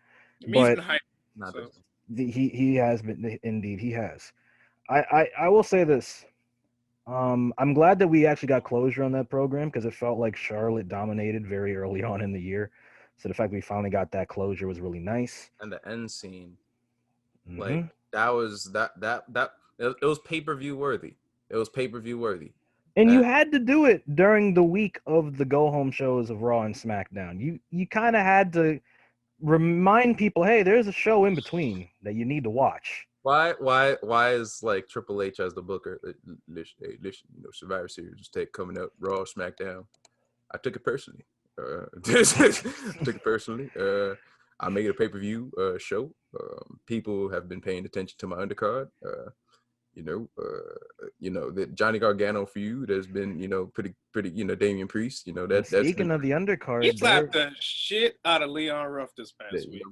I mean, he's been But hyped. Not So this. he has been, indeed he has. I will say this. I'm glad that we actually got closure on that program because it felt like Charlotte dominated very early on in the year. So the fact we finally got that closure was really nice. And the end scene, Hmm. like that was it was pay-per-view worthy. It was pay-per-view worthy. And you And had to do it during the week of the go home shows of Raw and SmackDown. You kind of had to remind people, hey, there's a show in between that you need to watch. why is like Triple H as the booker? Listen, hey, listen, Survivor Series is coming up, Raw, SmackDown. I took it personally. I took it personally. I made a pay-per-view show. People have been paying attention to my undercard. The Johnny Gargano feud has been, pretty, Damian Priest, And that's speaking been of the he undercard, slapped the shit out of Leon Ruff this past week.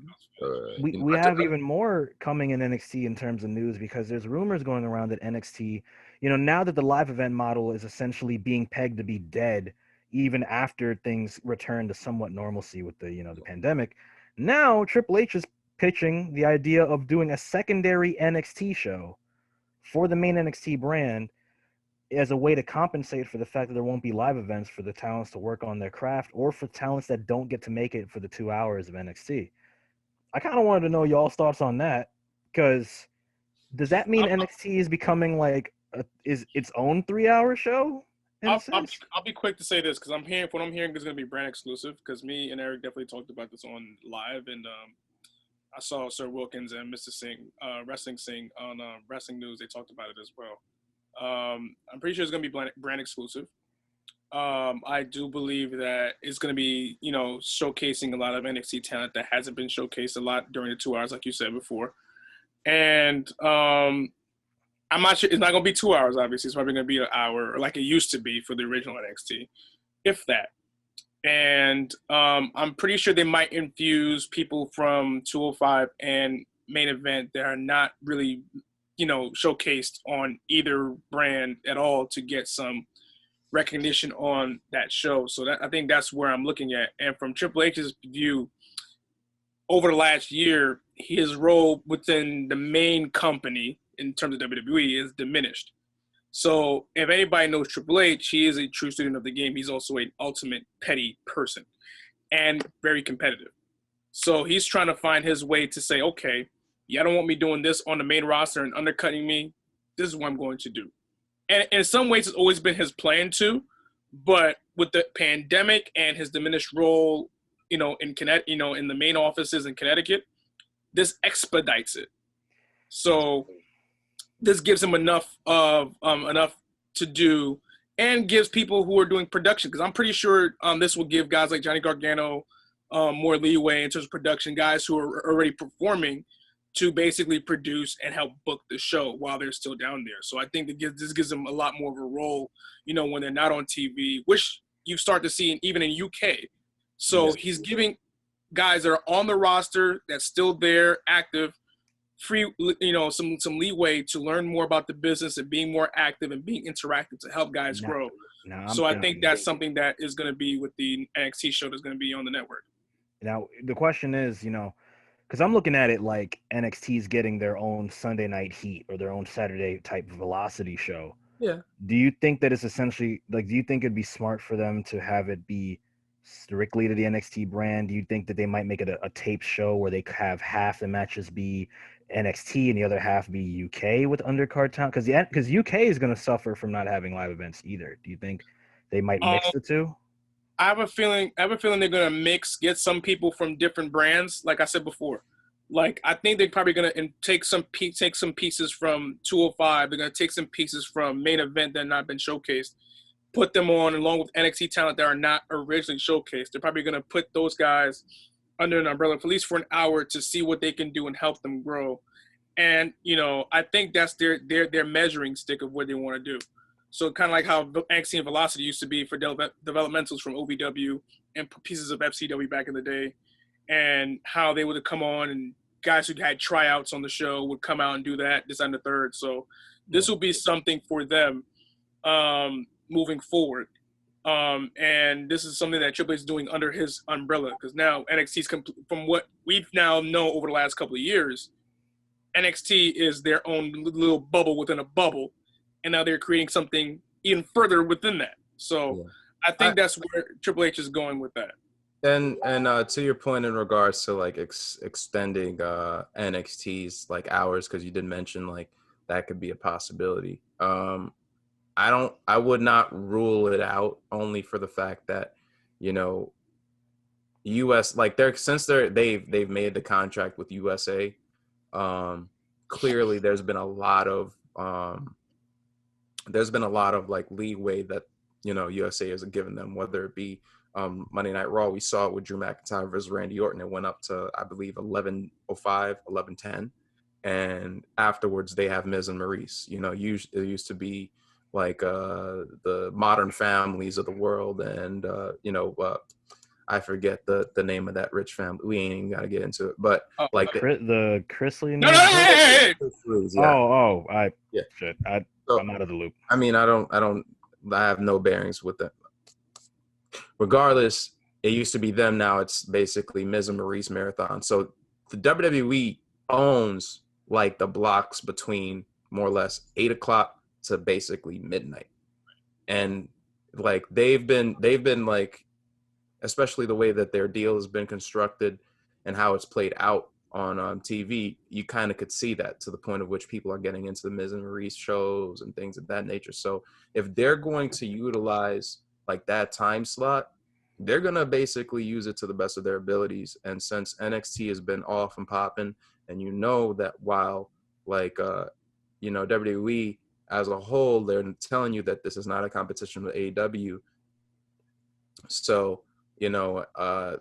we have even more coming in NXT in terms of news because there's rumors going around that NXT, now that the live event model is essentially being pegged to be dead, even after things return to somewhat normalcy with the pandemic, now Triple H is pitching the idea of doing a secondary NXT show for the main NXT brand as a way to compensate for the fact that there won't be live events for the talents to work on their craft or for talents that don't get to make it for the 2 hours of NXT. I kind of wanted to know y'all's thoughts on that because does that mean NXT is becoming like is its own 3 hour show in a sense? I'll be quick to say this because what I'm hearing is going to be brand exclusive because me and Eric definitely talked about this on live and I saw Sir Wilkins and Mr. Singh, Wrestling Singh on Wrestling News. They talked about it as well. I'm pretty sure it's going to be brand exclusive. I do believe that it's going to be, showcasing a lot of NXT talent that hasn't been showcased a lot during the 2 hours, like you said before. And I'm not sure it's not going to be 2 hours. Obviously, it's probably going to be an hour, like it used to be for the original NXT, if that. And I'm pretty sure they might infuse people from 205 and main event that are not really, showcased on either brand at all to get some recognition on that show. So I think that's where I'm looking at. And from Triple H's view, over the last year, his role within the main company in terms of WWE is diminished. So if anybody knows Triple H, he is a true student of the game. He's also an ultimate petty person and very competitive. So he's trying to find his way to say, okay, y'all don't want me doing this on the main roster and undercutting me. This is what I'm going to do. And in some ways, it's always been his plan to, but with the pandemic and his diminished role, in in the main offices in Connecticut, this expedites it. So this gives him enough to do and gives people who are doing production, because I'm pretty sure this will give guys like Johnny Gargano more leeway in terms of production, guys who are already performing to basically produce and help book the show while they're still down there. So I think this gives them a lot more of a role, when they're not on TV, which you start to see even in UK. So he's giving guys that are on the roster that's still there, active, free, some leeway to learn more about the business and being more active and being interactive to help guys grow. So I think that's something that is going to be with the NXT show that's going to be on the network. Now the question is, because I'm looking at it like NXT's getting their own Sunday Night Heat or their own Saturday type Velocity show. Yeah. Do you think that it's essentially like? Do you think it'd be smart for them to have it be strictly to the NXT brand? Do you think that they might make it a tape show where they have half the matches be NXT and the other half be UK with undercard talent? Because UK is going to suffer from not having live events either. Do you think they might mix the two? I have a feeling they're gonna get some people from different brands. Like I said before, like I think they're probably gonna take some pieces from 205. They're gonna take some pieces from main event that have not been showcased, put them on along with NXT talent that are not originally showcased. They're probably gonna put those guys under an umbrella for at least for an hour to see what they can do and help them grow. And I think that's their measuring stick of what they want to do. So kind of like how NXT and Velocity used to be for developmentals from OVW and pieces of FCW back in the day, and how they would come on and guys who had tryouts on the show would come out and do that, this and the third. So this will be something for them moving forward. And this is something that Triple H is doing under his umbrella, because now NXT's from what we've now know over the last couple of years, NXT is their own little bubble within a bubble, and now they're creating something even further within that. So I think that's where Triple H is going with that. And to your point in regards to like extending NXT's like hours, because you did mention like that could be a possibility. I would not rule it out, only for the fact that, you know, US, like they've made the contract with USA. Clearly there's been a lot of like leeway that, you know, USA has given them, whether it be Monday Night Raw. We saw it with Drew McIntyre versus Randy Orton. It went up to, I believe, 11:05, 11:10, and afterwards they have Miz and Maurice. You know, it used to be like the Modern Families of the world, and I forget the name of that rich family. We ain't even got to get into it, but like the Chrisley. No, yeah. Shit. I'm out of the loop. I mean, I have no bearings with that. Regardless, it used to be them. Now it's basically Miz and Maurice marathon. So the WWE owns like the blocks between more or less 8 o'clock to basically midnight. And like they've been like, especially the way that their deal has been constructed and how it's played out on TV, you kind of could see that, to the point of which people are getting into the Miz and Maurice shows and things of that nature. So if they're going to utilize like that time slot, they're going to basically use it to the best of their abilities. And since NXT has been off and popping, and you know that while like, WWE as a whole, they're telling you that this is not a competition with AEW. So, you know,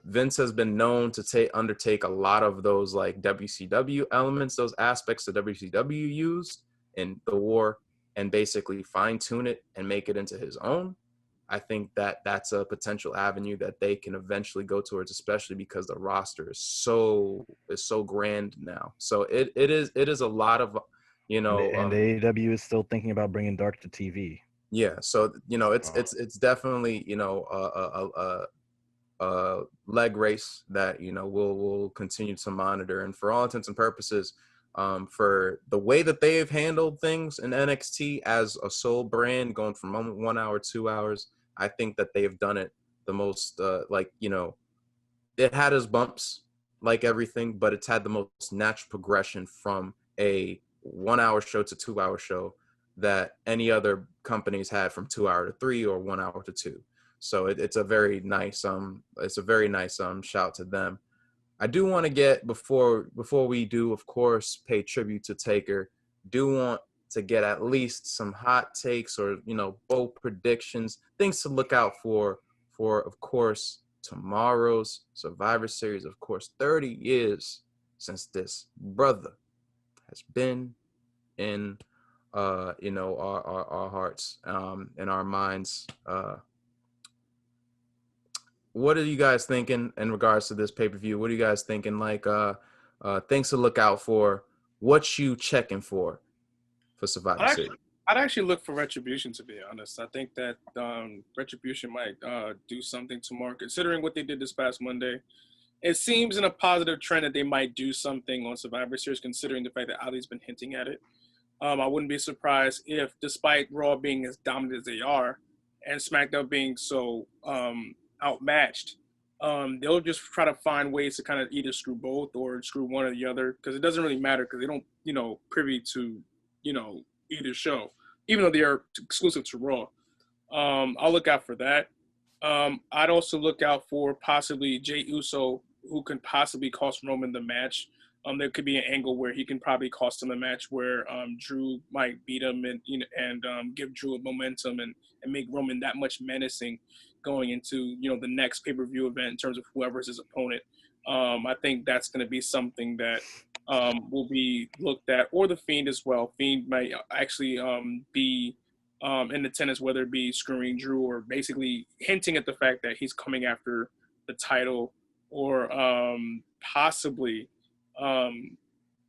Vince has been known to undertake a lot of those like WCW elements, those aspects that WCW used in the war, and basically fine tune it and make it into his own. I think that that's a potential avenue that they can eventually go towards, especially because the roster is so grand now. So it is a lot of, you know, and AEW is still thinking about bringing Dark to TV. Yeah, so you know, it's definitely, you know, a leg race that, you know, we'll continue to monitor. And for all intents and purposes, for the way that they've handled things in NXT as a sole brand, going from 1 hour, 2 hours, I think that they've done it the most. Like, you know, it had its bumps, like everything, but it's had the most natural progression from a 1 hour show to 2 hour show that any other companies had from 2 hour to 3 or 1 hour to 2. So it's a very nice shout to them. I do want to get, before we do, of course, pay tribute to Taker, do want to get at least some hot takes, or, you know, bold predictions, things to look out for, of course, tomorrow's Survivor Series. Of course, 30 years since this brother has been in you know, our hearts, and our minds. What are you guys thinking in regards to this pay-per-view? What are you guys thinking, like, things to look out for? What you checking for Survivor Series? I'd actually look for Retribution, to be honest. I think that Retribution might do something tomorrow, considering what they did this past Monday. It seems in a positive trend that they might do something on Survivor Series, considering the fact that Ali's been hinting at it. I wouldn't be surprised if, despite Raw being as dominant as they are, and SmackDown being so outmatched, they'll just try to find ways to kind of either screw both or screw one or the other, because it doesn't really matter, because they don't, you know, privy to, you know, either show, even though they are exclusive to Raw. I'll look out for that. I'd also look out for possibly Jey Uso, who can possibly cost Roman the match. There could be an angle where he can probably cost him a match where Drew might beat him and give Drew a momentum and make Roman that much menacing going into, you know, the next pay-per-view event in terms of whoever's his opponent. I think that's going to be something that will be looked at, or the Fiend as well. Fiend might actually be in the tennis, whether it be screwing Drew or basically hinting at the fact that he's coming after the title, or possibly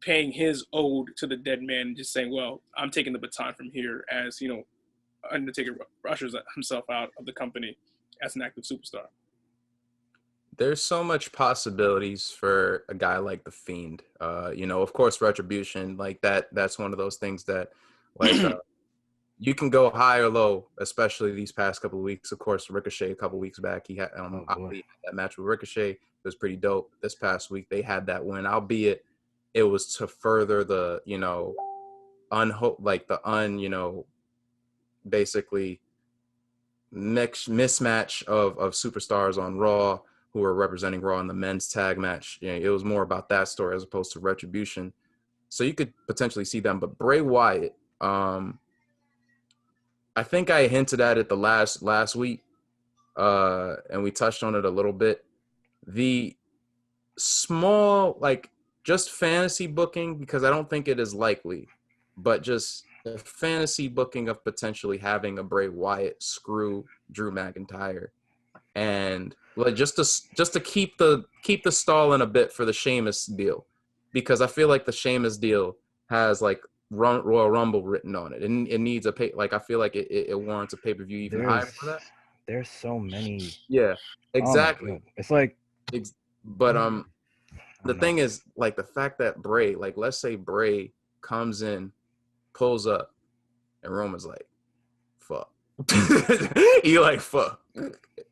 paying his ode to the dead man and just saying, well, I'm taking the baton from here, as, you know, Undertaker ushers himself out of the company as an active superstar. There's so much possibilities for a guy like the Fiend. You know, of course, Retribution, like that's one of those things that, like, you can go high or low, especially these past couple of weeks. Of course, Ricochet a couple of weeks back, he had that match with Ricochet. It was pretty dope. This past week, they had that win, albeit it was to further the, you know, basically mismatch of superstars on Raw who were representing Raw in the men's tag match. You know, it was more about that story as opposed to Retribution. So you could potentially see them. But Bray Wyatt, I think I hinted at it the last week, and we touched on it a little bit. The small, like, just fantasy booking, because I don't think it is likely, but just the fantasy booking of potentially having a Bray Wyatt screw Drew McIntyre, and like just to keep the stall in a bit for the Sheamus deal, because I feel like the Sheamus deal has like Royal Rumble written on it, and it needs a pay. Like I feel like it warrants a pay-per-view even higher for that. There's so many. Yeah, exactly. Oh it's like, but the thing is, like, the fact that Bray, like, let's say Bray comes in, pulls up, and Roman's like, fuck. You like, fuck.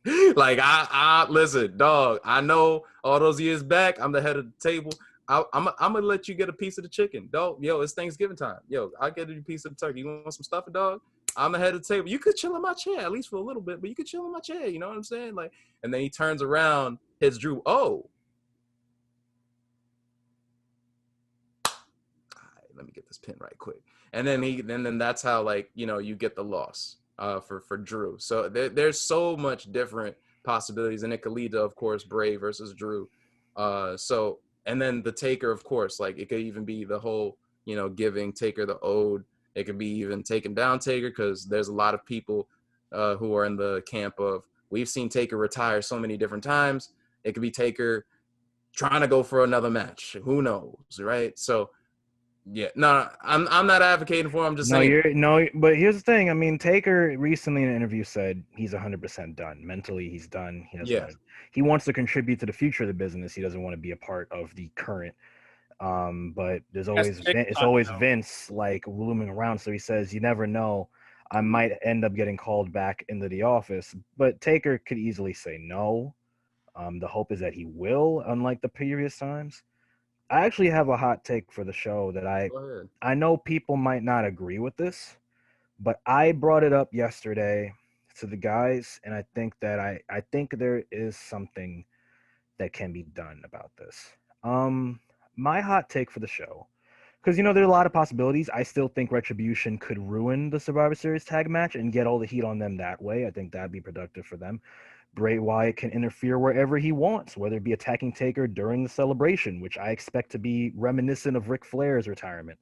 Like, I listen, dog, I know all those years back, I'm the head of the table. I'm gonna let you get a piece of the chicken, dog. Yo, it's Thanksgiving time. Yo, I'll get you a piece of the turkey. You want some stuffing, dog? I'm the head of the table. You could chill in my chair, at least for a little bit, but you could chill in my chair. You know what I'm saying? Like, and then he turns around, hits Drew. Oh, let me get this pin right quick. And then that's how, like, you know, you get the loss for Drew. So there's so much different possibilities, and it could lead to, of course, Bray versus Drew. So, and then the Taker, of course, like, it could even be the whole, you know, giving Taker the ode. It could be even taking down Taker, because there's a lot of people who are in the camp of, we've seen Taker retire so many different times. It could be Taker trying to go for another match. Who knows, right? So, yeah, no, I'm not advocating for him. I'm just saying. But here's the thing. I mean, Taker recently in an interview said he's 100% done. Mentally, he's done. He wants to contribute to the future of the business. He doesn't want to be a part of the current. But it's always Vince, like, looming around. So he says, you never know. I might end up getting called back into the office. But Taker could easily say no. The hope is that he will, unlike the previous times. I actually have a hot take for the show that I know people might not agree with this, but I brought it up yesterday to the guys, and I think that I think there is something that can be done about this. My hot take for the show, because, you know, there are a lot of possibilities. I still think Retribution could ruin the Survivor Series tag match and get all the heat on them that way. I think that'd be productive for them. Bray Wyatt can interfere wherever he wants, whether it be attacking Taker during the celebration, which I expect to be reminiscent of Ric Flair's retirement,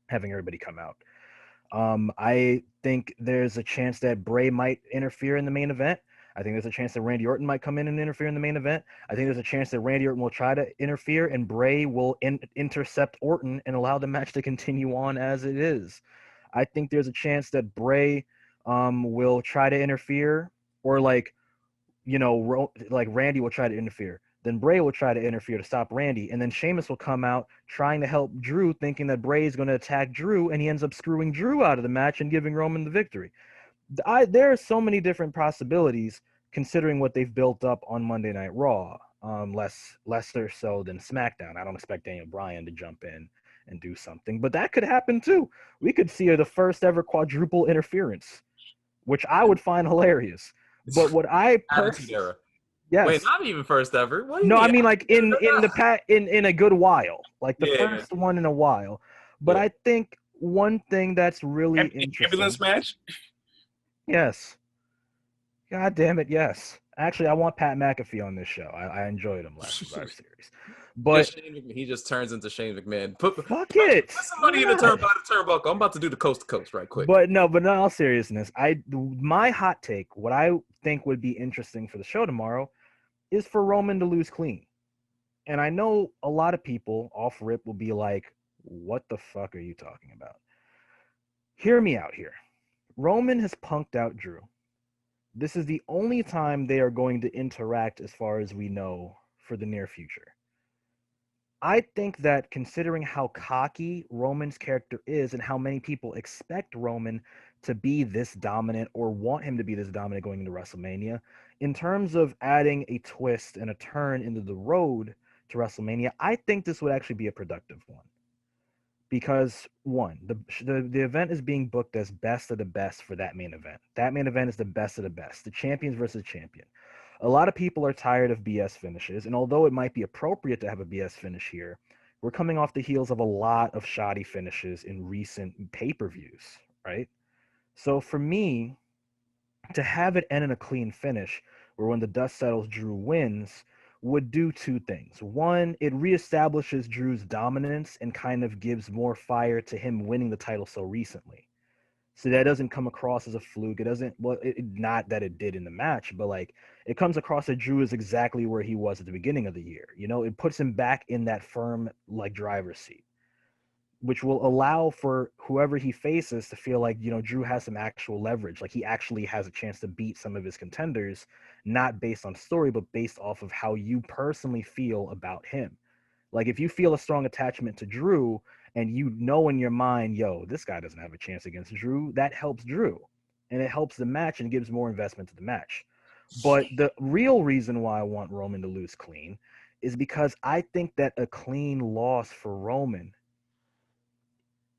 having everybody come out. I think there's a chance that Bray might interfere in the main event. I think there's a chance that Randy Orton might come in and interfere in the main event. I think there's a chance that Randy Orton will try to interfere and Bray will intercept Orton and allow the match to continue on as it is. I think there's a chance that Bray will try to interfere, or, like, you know, like, Randy will try to interfere. Then Bray will try to interfere to stop Randy. And then Sheamus will come out trying to help Drew, thinking that Bray is going to attack Drew, and he ends up screwing Drew out of the match and giving Roman the victory. There are so many different possibilities considering what they've built up on Monday Night Raw. Lesser so than SmackDown. I don't expect Daniel Bryan to jump in and do something, but that could happen too. We could see the first ever quadruple interference, which I would find hilarious. But what I personally, yes, wait, not even first ever. What do you no, mean? I mean, like, in a good while, like the first one in a while. But I think one thing that's really interesting. Ambulance match. Yes. God damn it, yes. Actually, I want Pat McAfee on this show. I enjoyed him last Survivor Series. But He just turns into Shane McMahon. Put fuck it. some Why money in the not? turnbuckle. I'm about to do the coast to coast right quick. But in all seriousness, my hot take, what I think would be interesting for the show tomorrow is for Roman to lose clean. And I know a lot of people off rip will be like, what the fuck are you talking about? Hear me out here. Roman has punked out Drew. This is the only time they are going to interact, as far as we know, for the near future. I think that considering how cocky Roman's character is and how many people expect Roman to be this dominant or want him to be this dominant going into WrestleMania, in terms of adding a twist and a turn into the road to WrestleMania, I think this would actually be a productive one. Because one, the event is being booked as best of the best for that main event. That main event is the best of the best, the champions versus champion. A lot of people are tired of BS finishes, and although it might be appropriate to have a BS finish here, we're coming off the heels of a lot of shoddy finishes in recent pay-per-views, right? So for me, to have it end in a clean finish, where when the dust settles, Drew wins, would do two things. One, it reestablishes Drew's dominance and kind of gives more fire to him winning the title so recently. So that doesn't come across as a fluke. It doesn't, well, not that it did in the match, but like it comes across that Drew is exactly where he was at the beginning of the year. You know, it puts him back in that firm, like, driver's seat, which will allow for whoever he faces to feel like, you know, Drew has some actual leverage. Like he actually has a chance to beat some of his contenders, not based on story, but based off of how you personally feel about him. Like if you feel a strong attachment to Drew and you know in your mind, yo, this guy doesn't have a chance against Drew, that helps Drew. And it helps the match and gives more investment to the match. But the real reason why I want Roman to lose clean is because I think that a clean loss for Roman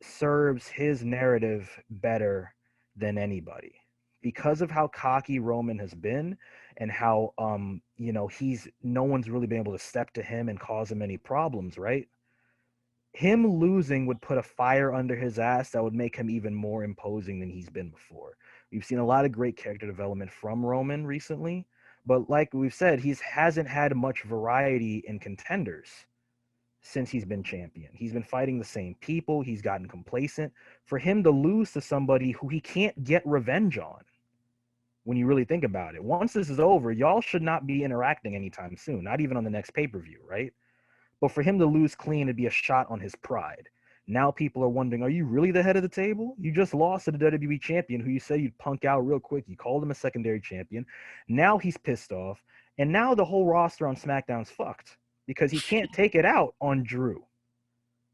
serves his narrative better than anybody because of how cocky Roman has been and how you know, he's no one's really been able to step to him and cause him any problems, right? Him losing would put a fire under his ass that would make him even more imposing than he's been before. We've seen a lot of great character development from Roman recently, but like we've said, he hasn't had much variety in contenders since he's been champion. He's been fighting the same people. He's gotten complacent. For him to lose to somebody who he can't get revenge on, when you really think about it, once this is over, y'all should not be interacting anytime soon, not even on the next pay-per-view, right? But for him to lose clean, it'd be a shot on his pride. Now people are wondering, are you really the head of the table? You just lost to the WWE champion who you said you'd punk out real quick. You called him a secondary champion. Now he's pissed off. And now the whole roster on SmackDown's fucked because he can't take it out on Drew.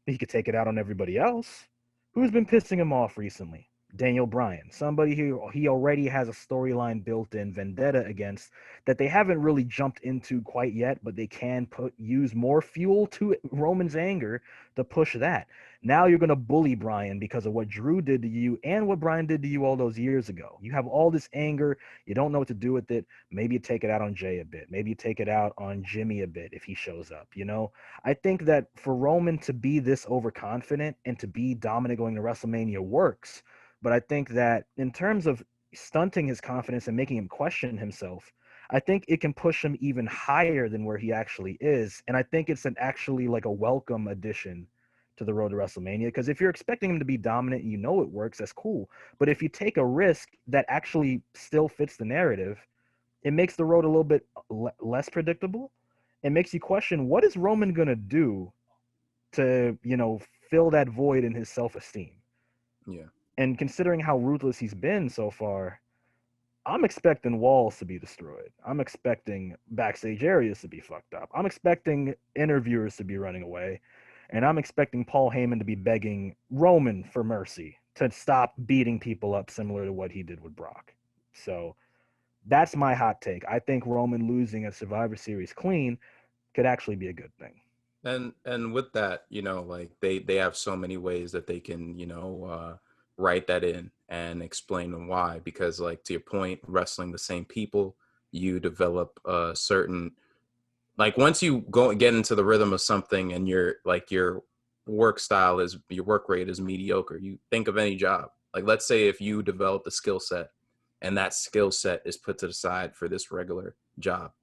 He could take it out on everybody else. Who's been pissing him off recently? Daniel Bryan, somebody who he already has a storyline built in, vendetta against, that they haven't really jumped into quite yet, but they can use more fuel to Roman's anger to push that. Now you're going to bully Bryan because of what Drew did to you and what Bryan did to you all those years ago. You have all this anger. You don't know what to do with it. Maybe you take it out on Jay a bit. Maybe you take it out on Jimmy a bit if he shows up, you know? I think that for Roman to be this overconfident and to be dominant going to WrestleMania works. But I think that in terms of stunting his confidence and making him question himself, I think it can push him even higher than where he actually is. And I think it's actually like a welcome addition to the road to WrestleMania. Because if you're expecting him to be dominant and you know it works, that's cool. But if you take a risk that actually still fits the narrative, it makes the road a little bit less predictable. It makes you question, what is Roman going to do to, you know, fill that void in his self-esteem? Yeah. And considering how ruthless he's been so far, I'm expecting walls to be destroyed. I'm expecting backstage areas to be fucked up. I'm expecting interviewers to be running away. And I'm expecting Paul Heyman to be begging Roman for mercy to stop beating people up similar to what he did with Brock. So that's my hot take. I think Roman losing a Survivor Series clean could actually be a good thing. And with that, you know, like they have so many ways that they can, you know, write that in and explain why. Because, like, to your point, wrestling the same people, you develop a certain, like, once you go and get into the rhythm of something and your work style is, your work rate is mediocre, you think of any job. Like, let's say if you develop a skill set and that skill set is put to the side for this regular job,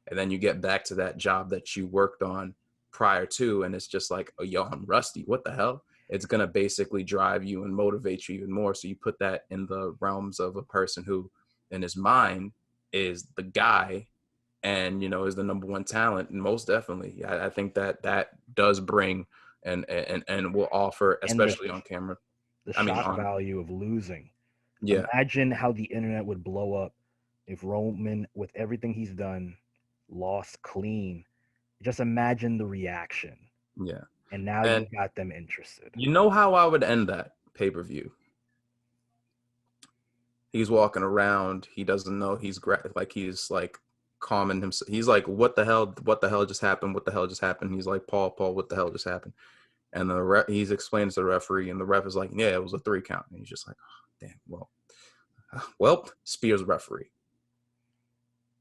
and then you get back to that job that you worked on prior to, and it's just like, oh, yo, I'm rusty. What the hell? It's gonna basically drive you and motivate you even more. So you put that in the realms of a person who, in his mind, is the guy, and is the number one talent. And most definitely, I think that does bring and will offer, And especially on camera. the I mean, shock value of losing. yeah, Imagine how the internet would blow up if Roman, with everything he's done, lost clean. Just imagine the reaction. yeah. And now And you got them interested. you know how I would end that pay-per-view? He's walking around. He doesn't know he's like calming himself. He's like, what the hell? What the hell just happened? What the hell just happened? He's like, Paul, what the hell just happened? And he's explaining to the referee, and the ref is like, yeah, it was a 3 count. And he's just like, oh, damn, well, Spears referee.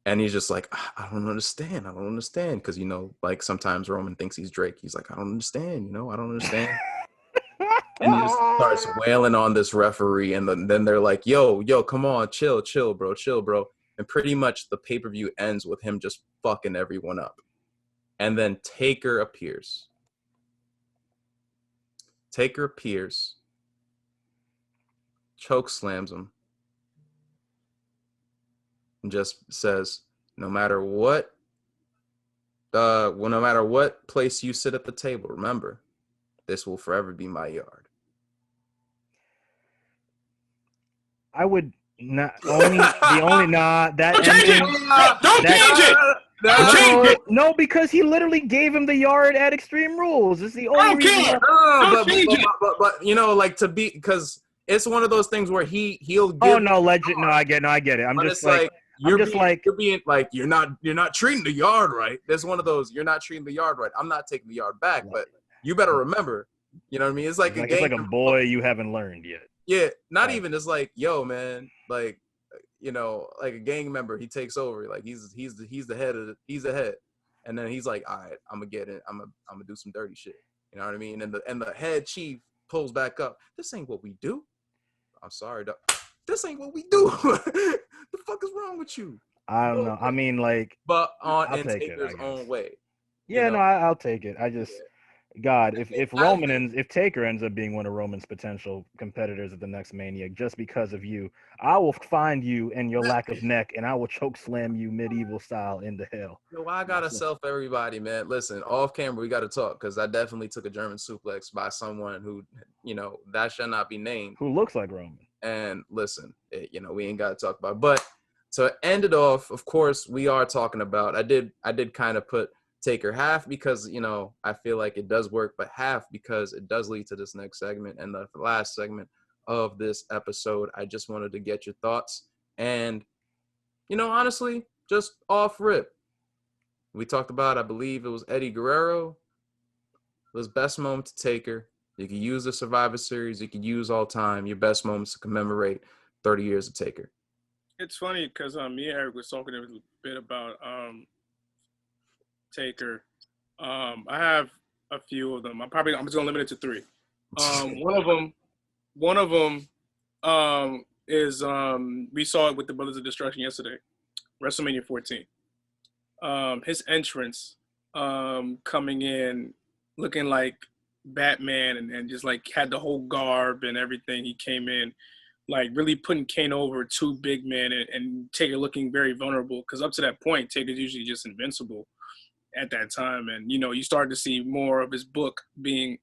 And he's just like, I don't understand. Because, like sometimes Roman thinks he's Drake. He's like, I don't understand. I don't understand. And he just starts wailing on this referee. And then they're like, yo, come on, chill, bro. And pretty much the pay-per-view ends with him just fucking everyone up. And then Taker appears. Choke slams him, and just says, no matter what place you sit at the table, remember, this will forever be my yard. I would not only that Don't change ending. Don't change it. Don't change it. No, because he literally gave him the yard at Extreme Rules. It's the only reason. Like, to be, because it's one of those things where he'll give. Oh no, legend. No, I get it. I'm just like you're being like, you're not treating the yard right. There's one of those, you're not treating the yard right. I'm not taking the yard back, but you better remember. You know what I mean? It's like it's like a boy you haven't learned yet. Yeah, not even. It's like, yo, man, like, like a gang member, he takes over. Like he's the head, and then he's like, all right, I'm gonna get it. I'm gonna do some dirty shit. You know what I mean? And the head chief pulls back up. This ain't what we do. I'm sorry, dog. This ain't what we do. The fuck is wrong with you? I don't know. I mean, like, but in Taker's own way. Yeah, no, I'll take it. I just, God, if Taker ends up being one of Roman's potential competitors at the next Mania, just because of you, I will find you and your lack of neck, and I will choke slam you medieval style into hell. Yo, I gotta sell for everybody, man. Listen, off camera, we gotta talk, because I definitely took a German suplex by someone who, that shall not be named, who looks like Roman. And listen, we ain't gotta talk about it. But to end it off, of course, we are talking about. I did kind of put Taker half because I feel like it does work, but half because it does lead to this next segment and the last segment of this episode. I just wanted to get your thoughts, and honestly, just off rip, we talked about, I believe it was Eddie Guerrero, his best moment to Taker. You could use the Survivor Series, you could use all time, your best moments to commemorate 30 years of Taker. It's funny because me and Eric was talking a bit about Taker. I have a few of them. I'm just gonna limit it to 3. One of them is we saw it with the Brothers of Destruction yesterday, WrestleMania 14. His entrance, coming in looking like Batman and just like had the whole garb and everything. He came in like really putting Kane over, 2 big men, and Taker looking very vulnerable, because up to that point, Taker's usually just invincible at that time. And, you started to see more of his book being,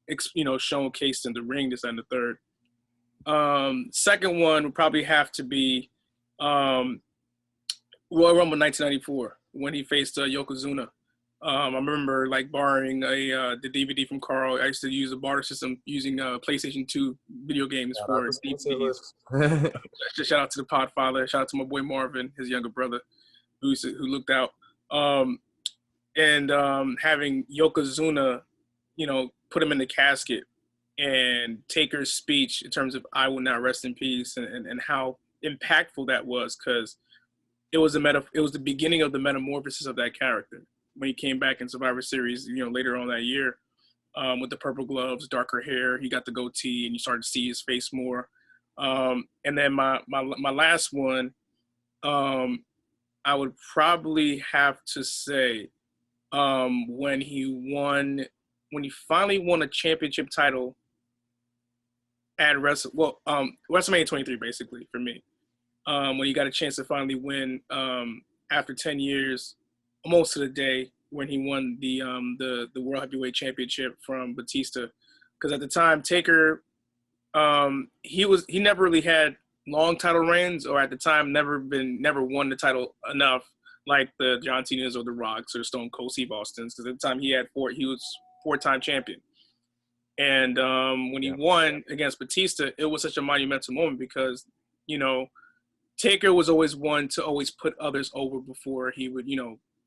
showcased in the ring, this and the third. Second one would probably have to be Royal Rumble 1994 when he faced Yokozuna. I remember like borrowing the DVD from Carl. I used to use a barter system using PlayStation 2 video games for DVDs. Just shout out to the Podfather. Shout out to my boy Marvin, his younger brother, who looked out. Having Yokozuna, put him in the casket, and Taker's speech in terms of "I will now rest in peace" and how impactful that was, because it was the beginning of the metamorphosis of that character when he came back in Survivor Series, later on that year, with the purple gloves, darker hair. He got the goatee, and you started to see his face more. And then my last one, I would probably have to say when he finally won a championship title at WrestleMania 23, basically for me. When he got a chance to finally win after 10 years, almost to the day when he won the World Heavyweight Championship from Batista. Because at the time, Taker, he never really had long title reigns, or at the time never won the title enough like the John Cena's or the Rocks or Stone Cold Steve Austin's. Because at the time he was 4-time champion. And when he won against Batista, it was such a monumental moment because, you know, Taker was always one to always put others over before he would,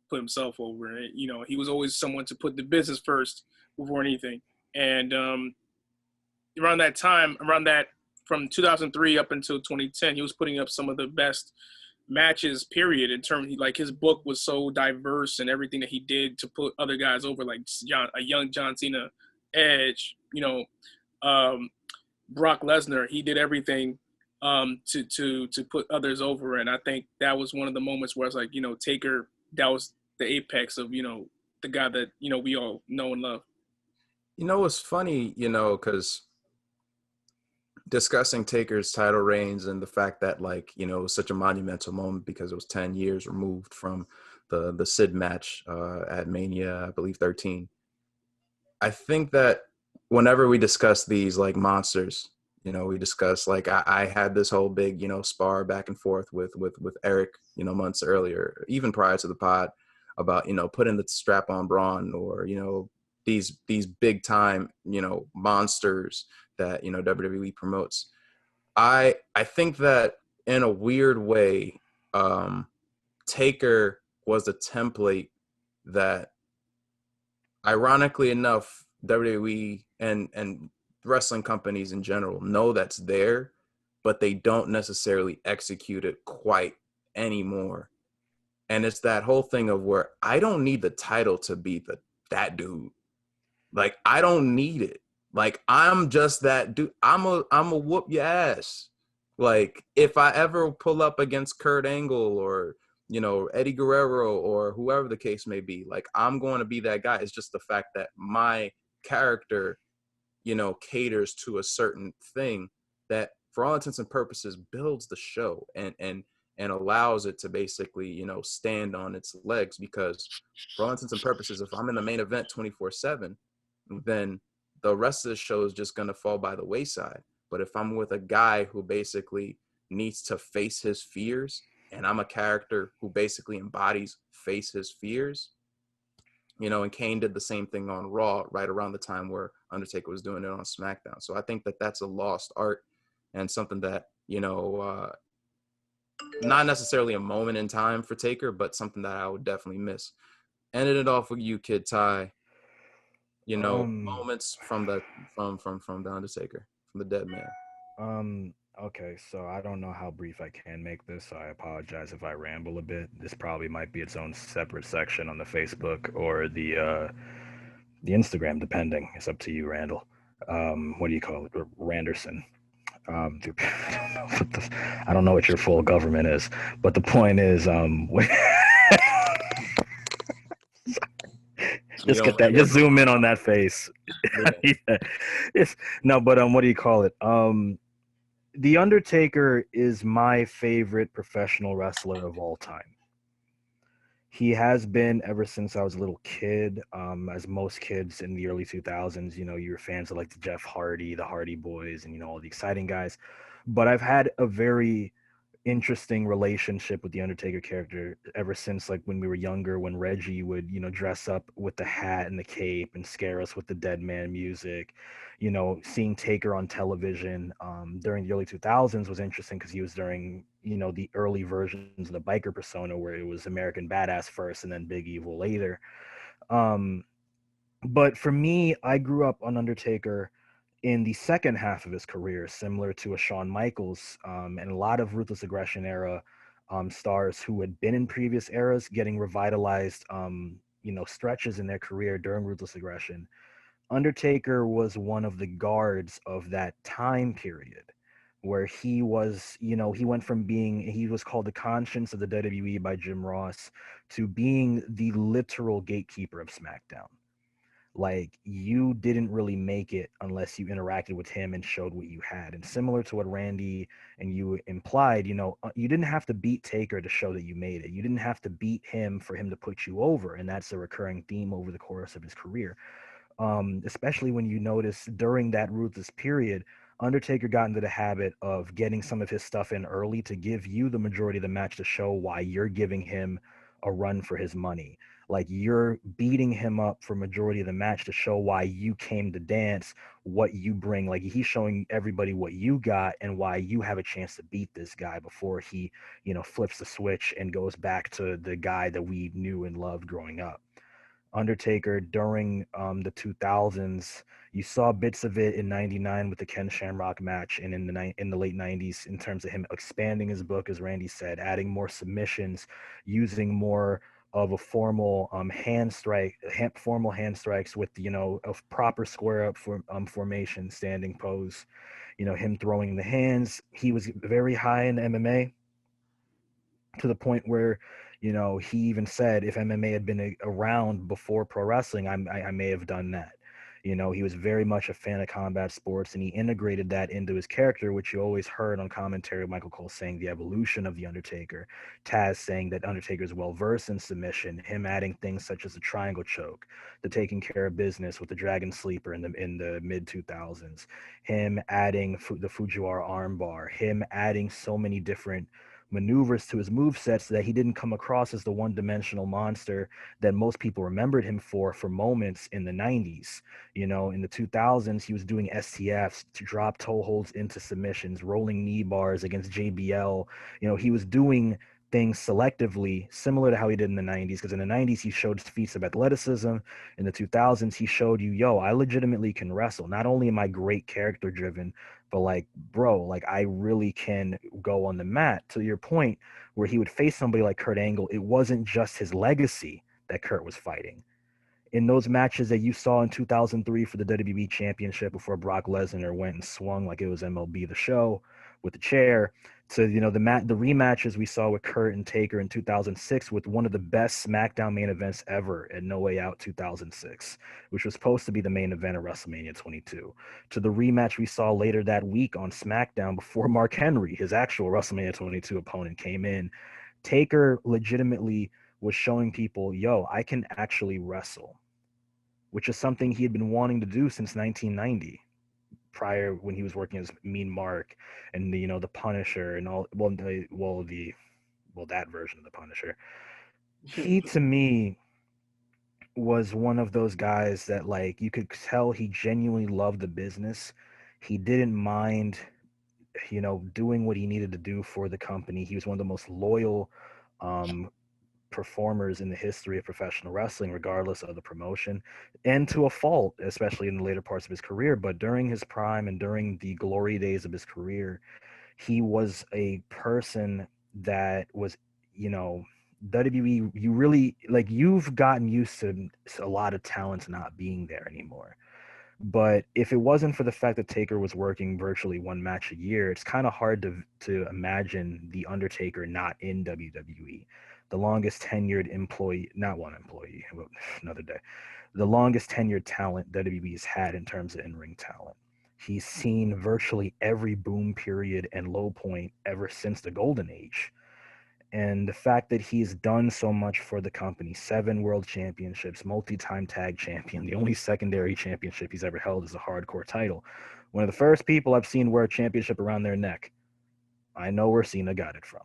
put himself over. He was always someone to put the business first before anything. And around that from 2003 up until 2010, he was putting up some of the best matches, period, in terms like his book was so diverse and everything that he did to put other guys over, like a young John Cena, Edge, Brock Lesnar. He did everything to put others over, and I think that was one of the moments where I was like, Taker, that was the apex of the guy that we all know and love. It's funny, because discussing Taker's title reigns and the fact that it was such a monumental moment because it was 10 years removed from the Sid match at Mania, I believe 13. I think that whenever we discuss these monsters, we discuss I had this whole big spar back and forth with Eric months earlier, even prior to the pod, about putting the strap on Braun or these big time monsters that WWE promotes. I think that in a weird way, Taker was a template that, ironically enough, WWE and wrestling companies in general know that's there, but they don't necessarily execute it quite anymore. And it's that whole thing of where I don't need the title to be that dude. I don't need it. I'm just that dude. I'm a whoop your ass. If I ever pull up against Kurt Angle or Eddie Guerrero or whoever the case may be, I'm going to be that guy. It's just the fact that my character caters to a certain thing that, for all intents and purposes, builds the show and allows it to basically stand on its legs. Because for all intents and purposes, if I'm in the main event 24/7, then the rest of the show is just going to fall by the wayside. But if I'm with a guy who basically needs to face his fears, and I'm a character who basically embodies face his fears, and Kane did the same thing on Raw right around the time where Undertaker was doing it on SmackDown. So I think that that's a lost art and something that, not necessarily a moment in time for Taker, but something that I would definitely miss. Ended it off with you, Kid Ty. Moments from the Undertaker, from the dead man. Okay, so I don't know how brief I can make this, so I apologize if I ramble a bit. This probably might be its own separate section on the Facebook or the Instagram, depending. It's up to you, Randall. What do you call it? Randerson. I don't know what your full government is, but the point is, just get that. Just zoom in on that face. Yeah. No, but what do you call it? The Undertaker is my favorite professional wrestler of all time. He has been ever since I was a little kid. As most kids in the early 2000s, you were fans of the Jeff Hardy, the Hardy Boys, and all the exciting guys. But I've had a very interesting relationship with the Undertaker character ever since when we were younger, when Reggie would dress up with the hat and the cape and scare us with the dead man music. Seeing Taker on television during the early 2000s was interesting because he was during the early versions of the biker persona, where it was American Badass first and then Big Evil later. But for me, I grew up on Undertaker in the second half of his career, similar to a Shawn Michaels, and a lot of Ruthless Aggression era stars who had been in previous eras getting revitalized, stretches in their career during Ruthless Aggression. Undertaker was one of the guards of that time period. where he was, he went from being, he was called the conscience of the WWE by Jim Ross to being the literal gatekeeper of SmackDown. Like, you didn't really make it unless you interacted with him and showed what you had. And similar to what Randy and you implied, you didn't have to beat Taker to show that you made it. You didn't have to beat him for him to put you over. And that's a recurring theme over the course of his career. Especially when you notice during that ruthless period, Undertaker got into the habit of getting some of his stuff in early to give you the majority of the match to show why you're giving him a run for his money. Like, you're beating him up for majority of the match to show why you came to dance, what you bring. Like, he's showing everybody what you got and why you have a chance to beat this guy before he, flips the switch and goes back to the guy that we knew and loved growing up. Undertaker during the 2000s. You saw bits of it in '99 with the Ken Shamrock match, and in the late '90s in terms of him expanding his book, as Randy said, adding more submissions, using more of a formal formal hand strikes with a proper square up formation, standing pose. Him throwing the hands. He was very high in MMA to the point where he even said if MMA had been around before pro wrestling, I may have done that. He was very much a fan of combat sports, and he integrated that into his character, which you always heard on commentary. Michael Cole saying the evolution of the Undertaker, Taz saying that Undertaker is well versed in submission, him adding things such as the triangle choke, the taking care of business with the Dragon Sleeper in the mid 2000s, him adding the Fujiwara armbar, him adding so many different maneuvers to his move set so that he didn't come across as the one-dimensional monster that most people remembered him for moments in the 90s. In the 2000s, he was doing STFs to drop toe holds into submissions, rolling knee bars against JBL. He was doing things selectively similar to how he did in the 90s, because in the 90s he showed feats of athleticism. In the 2000s he showed you, yo, I legitimately can wrestle. Not only am I great character driven, but like, bro, like, I really can go on the mat. To your point, where he would face somebody like Kurt Angle, it wasn't just his legacy that Kurt was fighting. In those matches that you saw in 2003 for the WWE Championship before Brock Lesnar went and swung like it was MLB The Show with the chair, to the rematches we saw with Kurt and Taker in 2006 with one of the best SmackDown main events ever at No Way Out 2006, which was supposed to be the main event of WrestleMania 22, to the rematch we saw later that week on SmackDown before Mark Henry, his actual WrestleMania 22 opponent, came in. Taker legitimately was showing people, yo, I can actually wrestle, which is something he had been wanting to do since 1990, prior when he was working as Mean Mark and the Punisher and all. That version of the Punisher. He, to me, was one of those guys that, like, you could tell he genuinely loved the business. He didn't mind doing what he needed to do for the company. He was one of the most loyal um, performers in the history of professional wrestling, regardless of the promotion, and to a fault, especially in the later parts of his career. But during his prime and during the glory days of his career, he was a person that was, you know, WWE, you really, like, you've gotten used to a lot of talents not being there anymore. But if it wasn't for the fact that Taker was working virtually one match a year, it's kind of hard to imagine the Undertaker not in WWE. The longest tenured employee, not one employee, another day, the longest tenured talent WWE's had in terms of in-ring talent. He's seen virtually every boom period and low point ever since the Golden Age. And the fact that he's done so much for the company, 7 world championships, multi-time tag champion, the only secondary championship he's ever held is a hardcore title. One of the first people I've seen wear a championship around their neck. I know where Cena got it from.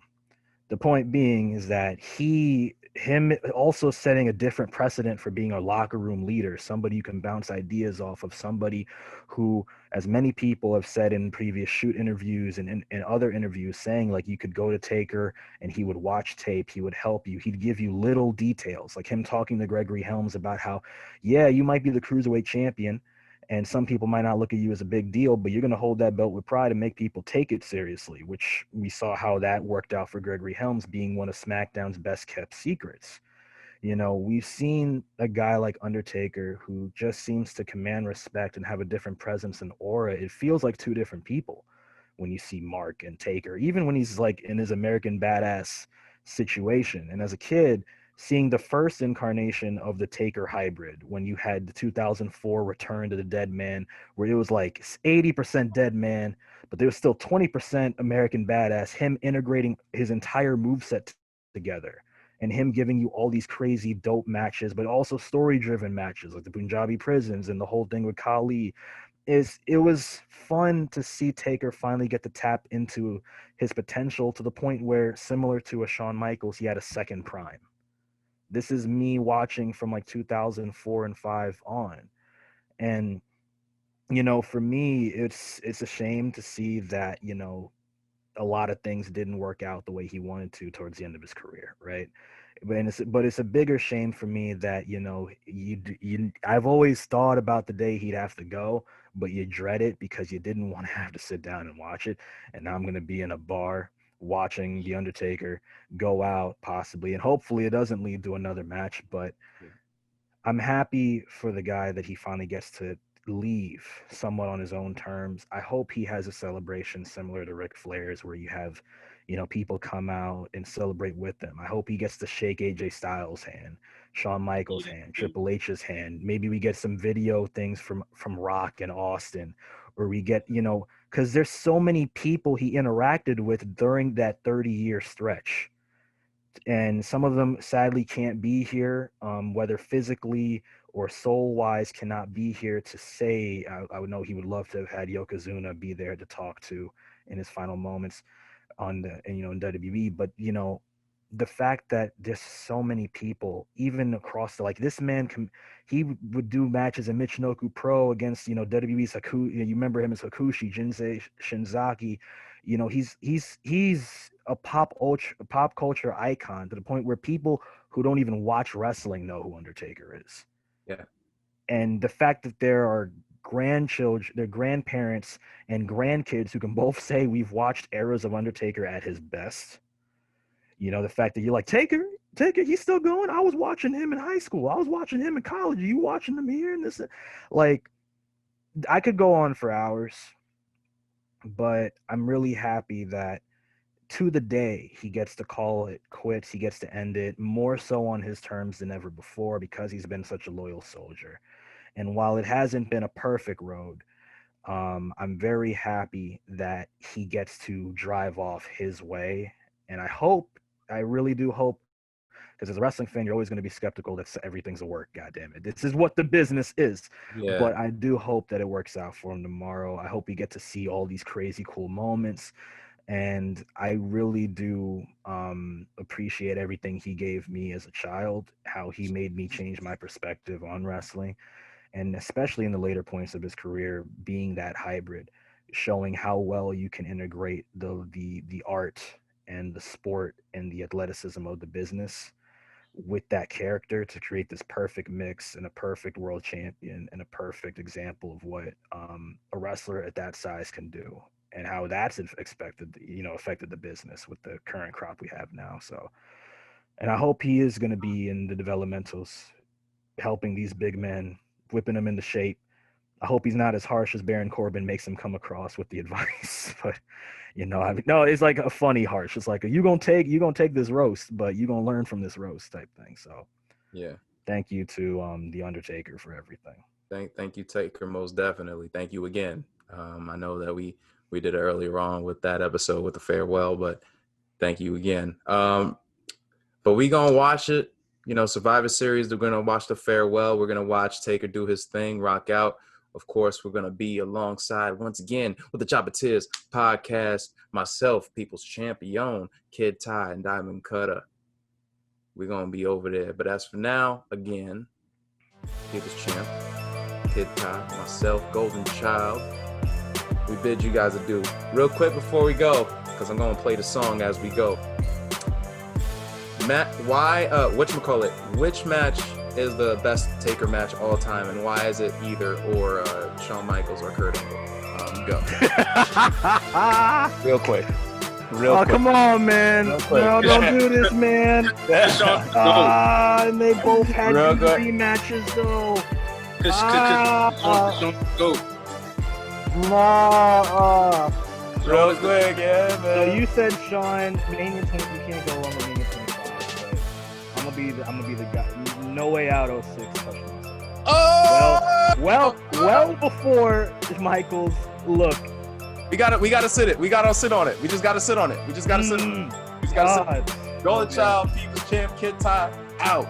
The point being is that him also setting a different precedent for being a locker room leader, somebody you can bounce ideas off of, somebody who, as many people have said in previous shoot interviews and in other interviews, saying, like, you could go to Taker and he would watch tape, he would help you, he'd give you little details, like him talking to Gregory Helms about how, yeah, you might be the cruiserweight champion, and some people might not look at you as a big deal, but you're going to hold that belt with pride and make people take it seriously, which we saw how that worked out for Gregory Helms being one of SmackDown's best kept secrets. We've seen a guy like Undertaker who just seems to command respect and have a different presence and aura. It feels like two different people. when you see Mark and Taker, even when he's like in his American Badass situation. And as a kid, seeing the first incarnation of the Taker hybrid, when you had the 2004 Return to the Dead Man, where it was like 80% Dead Man, but there was still 20% American Badass, him integrating his entire moveset together and him giving you all these crazy dope matches, but also story driven matches like the Punjabi prisons and the whole thing with Kali. It was fun to see Taker finally get to tap into his potential to the point where, similar to a Shawn Michaels, he had a second prime. This is me watching from like 2004 and 5 on. And for me, it's a shame to see that, a lot of things didn't work out the way he wanted to towards the end of his career, right? But it's a bigger shame for me that I've always thought about the day he'd have to go, but you dread it because you didn't want to have to sit down and watch it. And now I'm gonna be in a bar watching the Undertaker go out possibly, and hopefully it doesn't lead to another match. But I'm happy for the guy that he finally gets to leave somewhat on his own terms. I hope he has a celebration similar to Ric Flair's, where you have, people come out and celebrate with them. I hope he gets to shake AJ Styles' hand, Shawn Michaels' hand, Triple H's hand. Maybe we get some video things from Rock and Austin, or we get, because there's so many people he interacted with during that 30-year stretch. And some of them sadly can't be here, whether physically or soul wise cannot be here to say. I would know he would love to have had Yokozuna be there to talk to in his final moments in WWE. But the fact that there's so many people, even across like this man he would do matches in Michinoku Pro against WWE's Hakushi. You remember him as Hakushi, Jinsei Shinzaki. He's a pop culture icon to the point where people who don't even watch wrestling know who Undertaker is. Yeah. And the fact that there are grandchildren, their grandparents and grandkids who can both say we've watched eras of Undertaker at his best. The fact that you're like, Taker, he's still going. I was watching him in high school. I was watching him in college. Are you watching him here? And this, like, I could go on for hours, but I'm really happy that to the day he gets to call it quits. He gets to end it more so on his terms than ever before, because he's been such a loyal soldier. And while it hasn't been a perfect road, I'm very happy that he gets to drive off his way. And I really do hope, because as a wrestling fan, you're always going to be skeptical that everything's a work. God damn it. This is what the business is. Yeah. But I do hope that it works out for him tomorrow. I hope we get to see all these crazy cool moments. And I really do appreciate everything he gave me as a child, how he made me change my perspective on wrestling. And especially in the later points of his career, being that hybrid, showing how well you can integrate the art and the sport and the athleticism of the business with that character to create this perfect mix and a perfect world champion and a perfect example of what a wrestler at that size can do, and how that's affected the business with the current crop we have now. So, and I hope he is going to be in the developmentals, helping these big men, whipping them into shape. I hope he's not as harsh as Baron Corbin makes him come across with the advice, but no, it's like a funny harsh. It's like you gonna take this roast, but you gonna learn from this roast type thing. So yeah, thank you to the Undertaker for everything. Thank you, Taker, most definitely. Thank you again. I know that we did it earlier on with that episode with the farewell, but thank you again. But we gonna watch it. Survivor Series. We're gonna watch the farewell. We're gonna watch Taker do his thing, rock out. Of course, we're going to be alongside, once again, with the Chopper Tears podcast, myself, People's Champion, Kid Ty, and Diamond Cutter. We're going to be over there. But as for now, again, People's Champ, Kid Ty, myself, Golden Child, we bid you guys adieu. Real quick before we go, because I'm going to play the song as we go. Which match is the best Taker match all time, and why is it either or Shawn Michaels or Kurt Angle? Go. Real quick. Come on, man. No, don't do this, man. And they both had rematches, though. Go. Real quick, yeah, So man. you said Sean Mania 20. You can't go wrong with Mania 25. But I'm gonna be the guy. No Way Out 06 touched myself. Oh, Well before Michael's look. we gotta sit it. We gotta sit on it. We just gotta sit on it. We just gotta sit on it. We just gotta sit. God. Golden Child, People's Champ, Kid Tie, out.